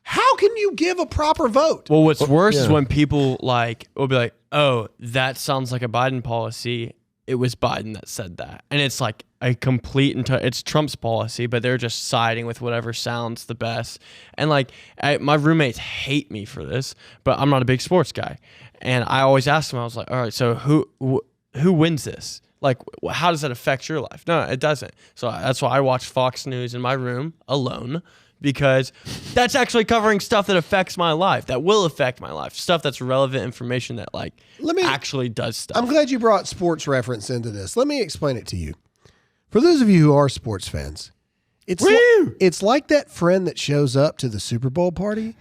how can you give a proper vote? Well, what's worse is when people will be like, oh, that sounds like a Biden policy. It was Biden that said that. And it's like a complete, it's Trump's policy, but they're just siding with whatever sounds the best. And like, my roommates hate me for this, but I'm not a big sports guy. And I always ask them, I was like, all right, so who wins this? Like, how does that affect your life? No, it doesn't. So that's why I watch Fox News in my room alone, because that's actually covering stuff that affects my life, that will affect my life, stuff that's relevant information that actually does stuff. I'm glad you brought sports reference into this. Let me explain it to you. For those of you who are sports fans, it's like that friend that shows up to the Super Bowl party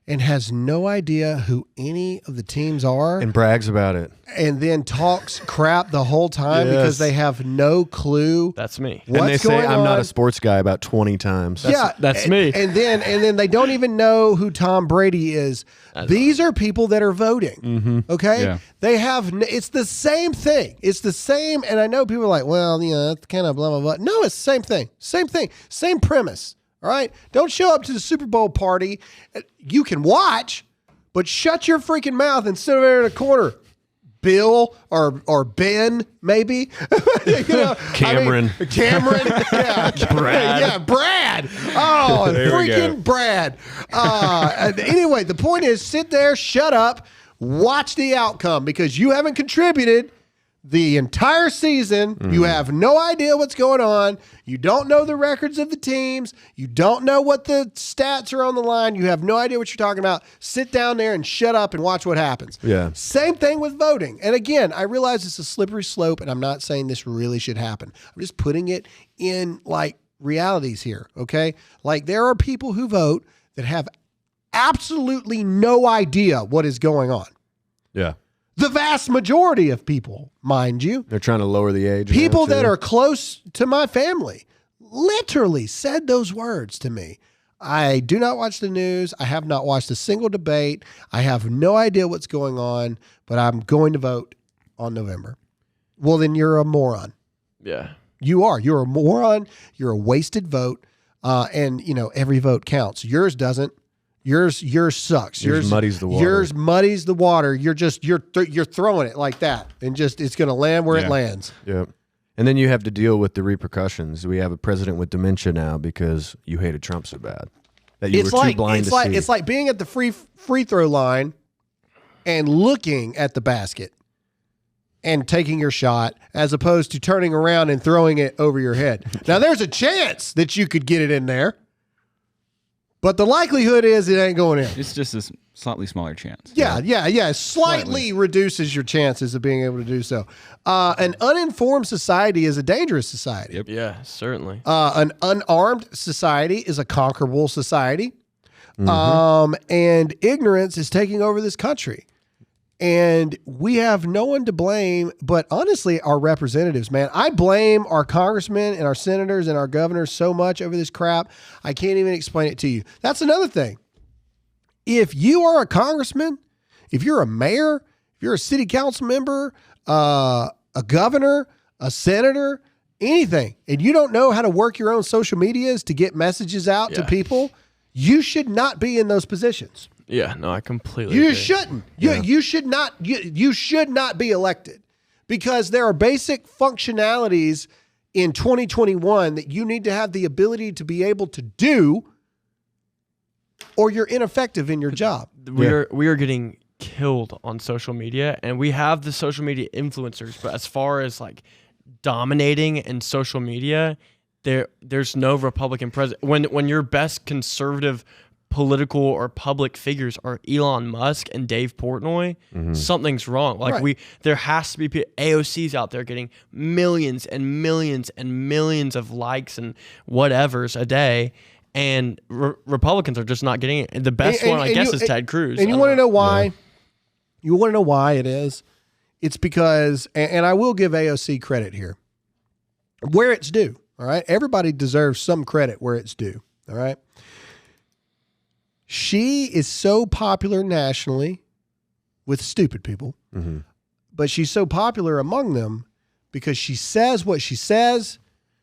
and has no idea who any of the teams are. And brags about it. And then talks crap the whole time because they have no clue. That's me. And they say I'm not a sports guy about 20 times. That's me. And then they don't even know who Tom Brady is. These are people that are voting. Mm-hmm. Okay? Yeah. They have, it's the same thing. It's the same. And I know people are like, well, that's kind of blah, blah, blah. No, it's the same thing. Same thing. Same premise. All right? Don't show up to the Super Bowl party. You can watch, but shut your freaking mouth and sit over there in a corner. Bill or Ben, maybe. Cameron. Cameron. Yeah. Brad. Yeah, Brad. Oh, freaking Brad. Anyway, the point is sit there, shut up, watch the outcome because you haven't contributed the entire season. You have no idea what's going on. You don't know the records of the teams. You don't know what the stats are on the line. You have no idea what you're talking about. Sit down there and shut up and watch what happens. Yeah. Same thing with voting. And again, I realize it's a slippery slope, and I'm not saying this really should happen. I'm just putting it in like realities here, okay? Like there are people who vote that have absolutely no idea what is going on. Yeah. The vast majority of people, mind you. They're trying to lower the age. People that are close to my family literally said those words to me. I do not watch the news. I have not watched a single debate. I have no idea what's going on, but I'm going to vote on November. Well, then you're a moron. Yeah. You are. You're a moron. You're a wasted vote. And, every vote counts. Yours doesn't. Yours sucks. Yours muddies the water. Yours muddies the water. You're throwing it like that, and it's going to land where it lands. Yep. And then you have to deal with the repercussions. We have a president with dementia now because you hated Trump so bad that you were too blind to see. It's like being at the free throw line and looking at the basket and taking your shot, as opposed to turning around and throwing it over your head. Now, there's a chance that you could get it in there. But the likelihood is it ain't going in. It's just a slightly smaller chance. Yeah. Slightly reduces your chances of being able to do so. An uninformed society is a dangerous society. Yep. Yeah, certainly. An unarmed society is a conquerable society. And ignorance is taking over this country. And we have no one to blame, but honestly, our representatives, man. I blame our congressmen and our senators and our governors so much over this crap. I can't even explain it to you. That's another thing. If you are a congressman, if you're a mayor, if you're a city council member, a governor, a senator, anything, and you don't know how to work your own social medias to get messages out to people, you should not be in those positions. Yeah, no, I completely You agree. shouldn't. You should not be elected because there are basic functionalities in 2021 that you need to have the ability to be able to do, or you're ineffective in your job. We are getting killed on social media, and we have the social media influencers, but as far as like dominating in social media, there's no Republican president. When your best conservative political or public figures are Elon Musk and Dave Portnoy, something's wrong. Like there has to be AOCs out there getting millions and millions and millions of likes and whatevers a day, and Republicans are just not getting it. And the best one, I guess, is Ted Cruz. And you want to know why? Yeah. You want to know why it is? It's because, and I will give AOC credit here, where it's due. All right. Everybody deserves some credit where it's due. All right. She is so popular nationally with stupid people, but she's so popular among them because she says what she says.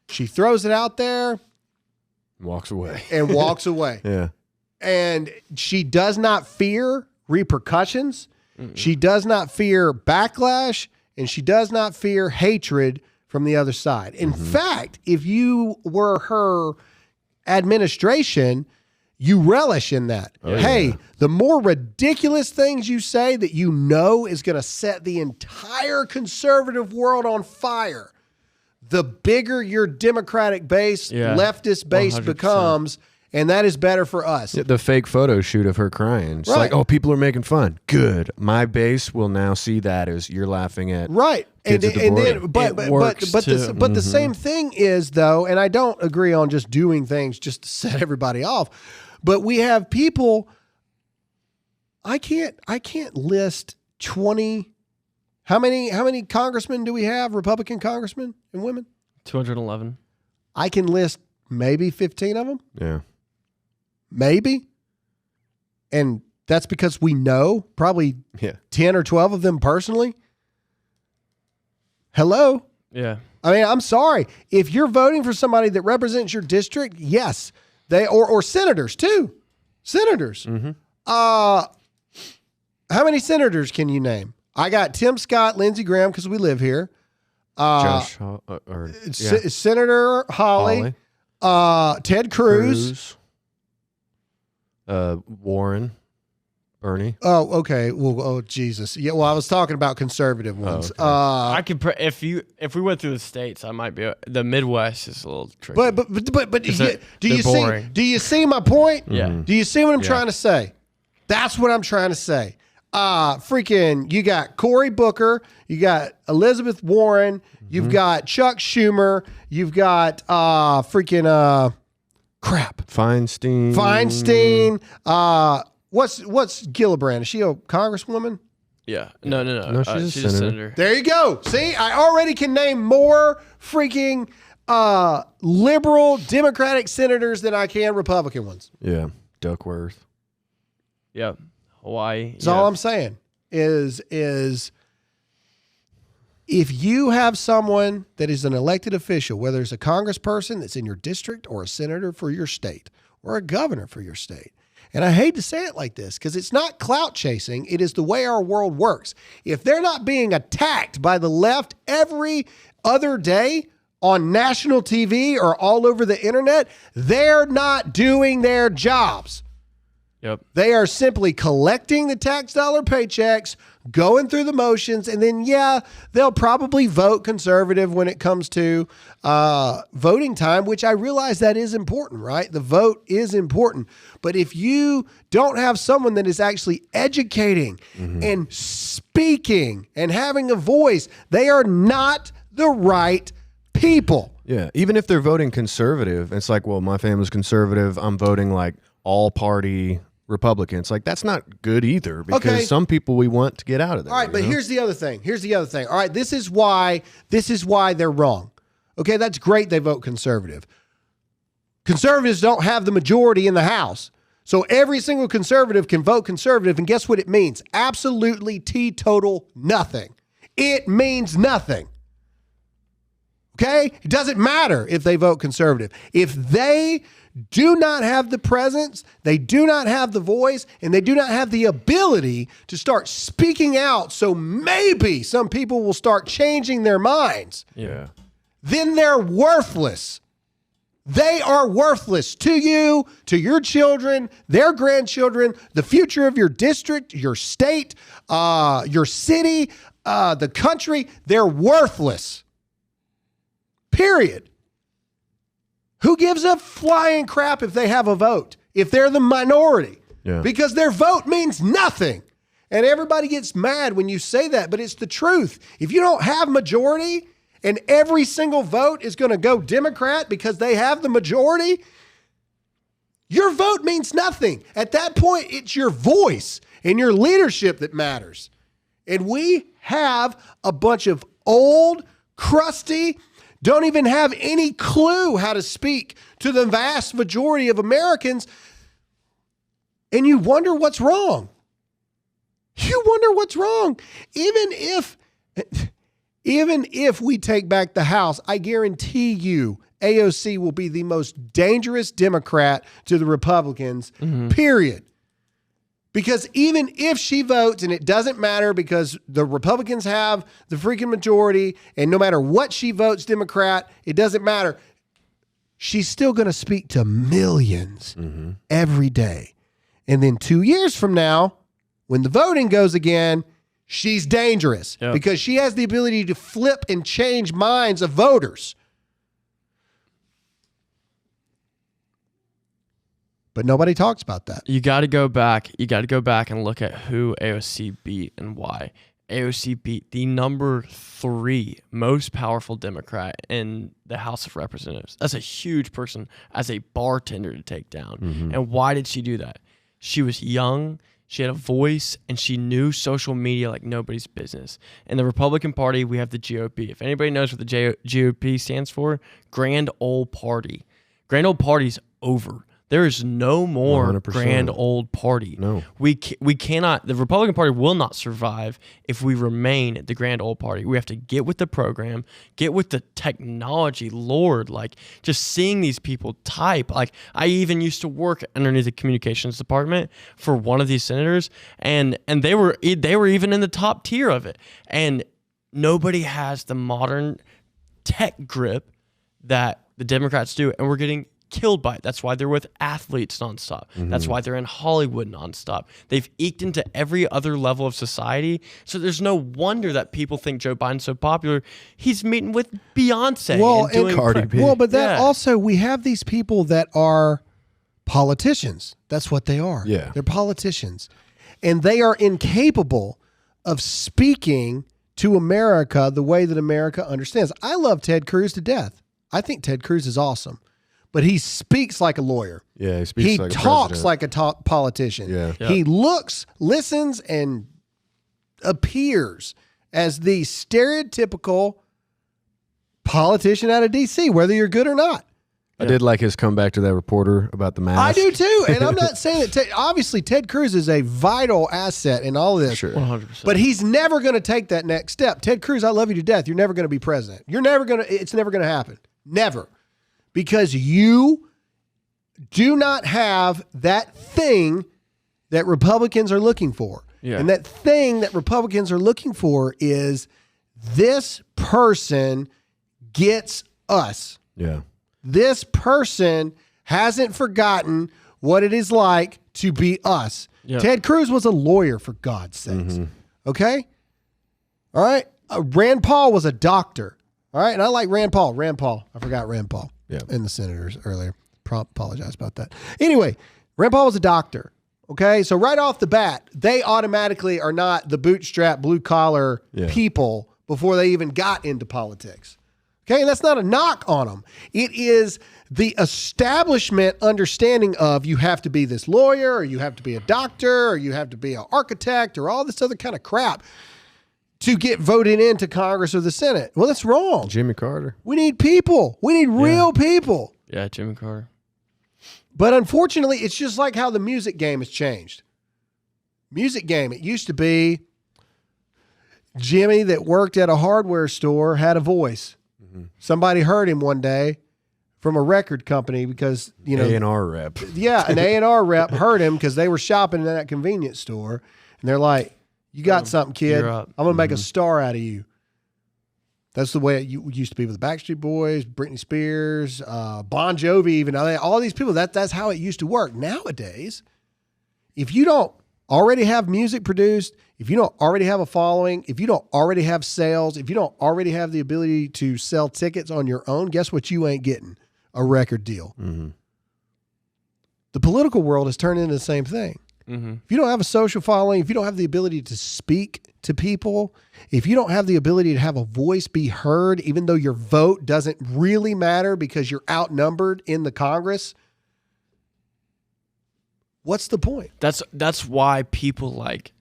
She throws it out there. Walks away. And walks away. Yeah. And she does not fear repercussions. She does not fear backlash, and she does not fear hatred from the other side. In fact, if you were her administration, you relish in that. The more ridiculous things you say that you know is going to set the entire conservative world on fire, the bigger your Democratic base, leftist base 100%. Becomes, and that is better for us. The fake photo shoot of her crying. It's like, oh, people are making fun. Good. My base will now see that as you're laughing at. Right. But the same thing is, though, and I don't agree on just doing things just to set everybody off, but we have people, I can't list 20. How many congressmen do we have? Republican congressmen and women? 211. I can list maybe 15 of them. Yeah. Maybe. And that's because we know probably 10 or 12 of them personally. Hello? Yeah. I mean, I'm sorry. If you're voting for somebody that represents your district, yes. They or senators too. Senators. How many senators can you name? I got Tim Scott, Lindsey Graham, because we live here. Josh Senator Hawley. Ted Cruz. Warren. Bernie. Oh, okay. Well, oh Jesus. Yeah. Well, I was talking about conservative ones. Oh, okay. I could if we went through the states, I might be. The Midwest is a little tricky. But do you see my point? Yeah. Do you see what I'm trying to say? That's what I'm trying to say. Freaking, you got Cory Booker, you got Elizabeth Warren, you've got Chuck Schumer, you've got Feinstein. What's Gillibrand? Is she a congresswoman? Yeah. No. She's a senator. There you go. See, I already can name more freaking liberal Democratic senators than I can Republican ones. Yeah. Duckworth. Yeah. Hawaii. That's all I'm saying is if you have someone that is an elected official, whether it's a congressperson that's in your district or a senator for your state or a governor for your state, and I hate to say it like this because it's not clout chasing. It is the way our world works. If they're not being attacked by the left every other day on national TV or all over the internet, they're not doing their jobs. Yep. They are simply collecting the tax dollar paychecks, going through the motions, and then, they'll probably vote conservative when it comes to voting time, which I realize that is important, right? The vote is important. But if you don't have someone that is actually educating and speaking and having a voice, they are not the right people. Yeah. Even if they're voting conservative, it's like, well, my family's conservative. I'm voting like all party Republicans. Like, that's not good either because some people we want to get out of there. All right, but here's the other thing. All right, this is why they're wrong. Okay, that's great they vote conservative. Conservatives don't have the majority in the House. So every single conservative can vote conservative, and guess what it means? Absolutely teetotal nothing. It means nothing. Okay? It doesn't matter if they vote conservative. If they do not have the presence, they do not have the voice, and they do not have the ability to start speaking out so maybe some people will start changing their minds, then they're worthless. They are worthless to you, to your children, their grandchildren, the future of your district, your state, your city, the country. They're worthless. Period. Who gives a flying crap if they have a vote, if they're the minority? Yeah. Because their vote means nothing. And everybody gets mad when you say that, but it's the truth. If you don't have majority and every single vote is going to go Democrat because they have the majority, your vote means nothing. At that point, it's your voice and your leadership that matters. And we have a bunch of old, crusty, don't even have any clue how to speak to the vast majority of Americans. And you wonder what's wrong. You wonder what's wrong. Even if we take back the House, I guarantee you AOC will be the most dangerous Democrat to the Republicans, period. Because even if she votes, and it doesn't matter because the Republicans have the freaking majority, and no matter what she votes Democrat, it doesn't matter. She's still going to speak to millions every day. And then 2 years from now, when the voting goes again, she's dangerous because she has the ability to flip and change minds of voters. But nobody talks about that. You got to go back. You got to go back and look at who AOC beat and why. AOC beat the number 3 most powerful Democrat in the House of Representatives. That's a huge person as a bartender to take down. And why did she do that? She was young. She had a voice, and she knew social media like nobody's business. In the Republican Party, we have the GOP. If anybody knows what the GOP stands for, Grand Old Party. Grand Old Party's over. There is no more 100%. Grand Old Party. No. We cannot, the Republican Party will not survive if we remain the Grand Old Party. We have to get with the program, get with the technology. Lord, like just seeing these people type. Like I even used to work underneath the communications department for one of these senators, and they were even in the top tier of it. And nobody has the modern tech grip that the Democrats do, and we're getting killed by it. That's why they're with athletes nonstop. That's why they're in Hollywood nonstop. They've eked into every other level of society. So there's no wonder that people think Joe Biden's so popular. He's meeting with Beyonce. Well, and doing Cardi B. Well, but that also, we have these people that are politicians. That's what they are. Yeah. They're politicians. And they are incapable of speaking to America the way that America understands. I love Ted Cruz to death. I think Ted Cruz is awesome. But he speaks like a lawyer. Yeah, he speaks like a talks president. like a politician. Yeah. He looks, listens, and appears as the stereotypical politician out of D.C., whether you're good or not. I did like his comeback to that reporter about the mask. I do too. And I'm not saying that obviously Ted Cruz is a vital asset in all of this. Sure. 100%. But he's never going to take that next step. Ted Cruz, I love you to death. You're never going to be president. It's never going to happen. Never. Because you do not have that thing that Republicans are looking for. Yeah. And that thing that Republicans are looking for is this person gets us. Yeah. This person hasn't forgotten what it is like to be us. Yeah. Ted Cruz was a lawyer, for God's sakes. Okay? All right? Rand Paul was a doctor. All right? And I like Rand Paul. I forgot Rand Paul in the senators earlier. Apologize about that. Anyway, Rand Paul was a doctor. Okay? So right off the bat, they automatically are not the bootstrap, blue-collar people before they even got into politics. Okay, and that's not a knock on them. It is the establishment understanding of you have to be this lawyer, or you have to be a doctor, or you have to be an architect, or all this other kind of crap to get voted into Congress or the Senate. Well, that's wrong. Jimmy Carter. We need people. We need real people. Yeah, Jimmy Carter. But unfortunately, it's just like how the music game has changed. Music game, it used to be Jimmy that worked at a hardware store had a voice. Somebody heard him one day from a record company because, you know. A&R rep. Yeah, an A&R rep heard him because they were shopping in that convenience store. And they're like, you got something, kid. I'm going to make a star out of you. That's the way it used to be with the Backstreet Boys, Britney Spears, Bon Jovi, even. All these people, that's how it used to work. Nowadays, if you don't already have music produced, if you don't already have a following, if you don't already have sales, if you don't already have the ability to sell tickets on your own, guess what you ain't getting? A record deal. Mm-hmm. The political world has turned into the same thing. Mm-hmm. If you don't have a social following, if you don't have the ability to speak to people, if you don't have the ability to have a voice be heard, even though your vote doesn't really matter because you're outnumbered in the Congress, what's the point? That's why people like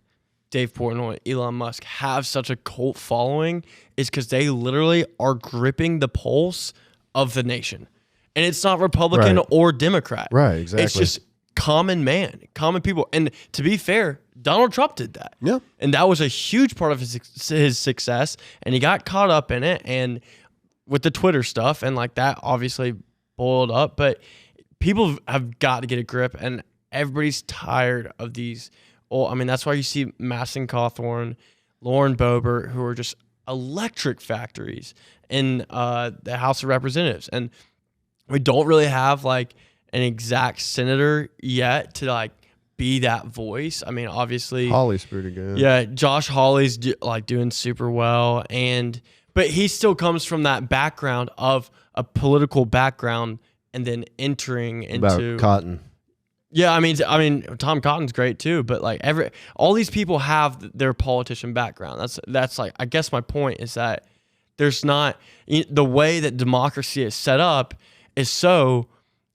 Dave Portnoy, Elon Musk have such a cult following, is because they literally are gripping the pulse of the nation. And it's not Republican or Democrat. Right, exactly. It's just common man, common people. And to be fair, Donald Trump did that. Yeah. And that was a huge part of his success. And he got caught up in it. And with the Twitter stuff and like that obviously boiled up. But people have got to get a grip. And everybody's tired of these. Oh, I mean, that's why you see Madison Cawthorn, Lauren Boebert, who are just electric factories in the House of Representatives. And we don't really have like an exact senator yet to like be that voice. I mean, obviously Hawley's pretty good. Yeah, Josh Hawley's doing super well, but he still comes from that background of a political background and then entering into About Cotton. Yeah, I mean, Tom Cotton's great too, but like all these people have their politician background. That's like, I guess my point is that there's not the way that democracy is set up is so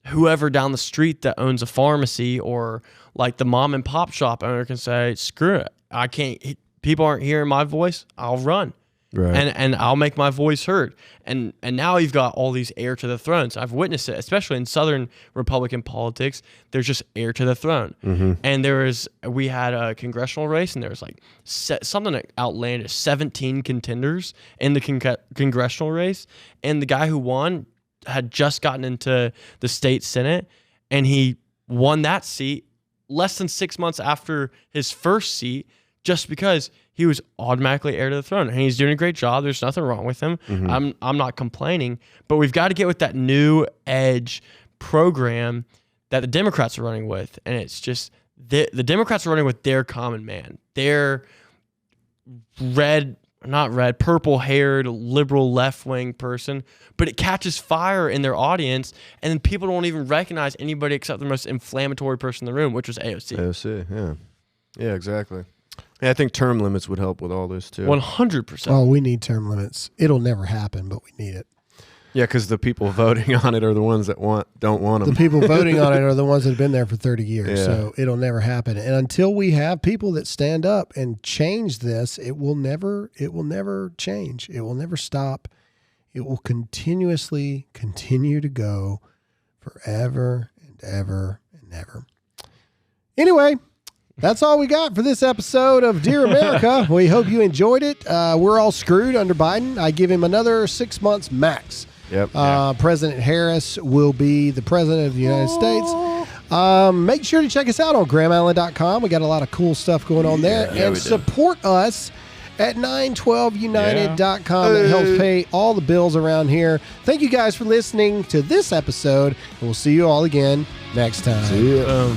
whoever down the street that owns a pharmacy or like the mom and pop shop owner can say, screw it. I can't, people aren't hearing my voice. I'll run. Right. And I'll make my voice heard. And now you've got all these heir to the thrones. I've witnessed it, especially in Southern Republican politics. There's just heir to the throne. Mm-hmm. And we had a congressional race, and there was like something outlandish, 17 contenders in the congressional race. And the guy who won had just gotten into the state Senate, and he won that seat less than 6 months after his first seat, just because he was automatically heir to the throne. And he's doing a great job. There's nothing wrong with him. Mm-hmm. I'm not complaining, but we've got to get with that new edge program that the Democrats are running with. And it's just the Democrats are running with their common man, their purple-haired, liberal, left-wing person, but it catches fire in their audience, and then people don't even recognize anybody except the most inflammatory person in the room, which was AOC. AOC, yeah. Yeah, exactly. Yeah, I think term limits would help with all this, too. 100%. Oh, we need term limits. It'll never happen, but we need it. Yeah, because the people voting on it are the ones that don't want them. The people voting on it are the ones that have been there for 30 years, Yeah. so it'll never happen. And until we have people that stand up and change this, it will never change. It will never stop. It will continuously continue to go forever and ever and ever. Anyway, that's all we got for this episode of Dear America. We hope you enjoyed it. We're all screwed under Biden. I give him another 6 months max. Yep. President Harris will be the president of the United States. Make sure to check us out on GrahamAllen.com. We got a lot of cool stuff going on there. Yeah, and we do. support us at 912united.com. It helps pay all the bills around here. Thank you guys for listening to this episode, and we'll see you all again next time. See ya.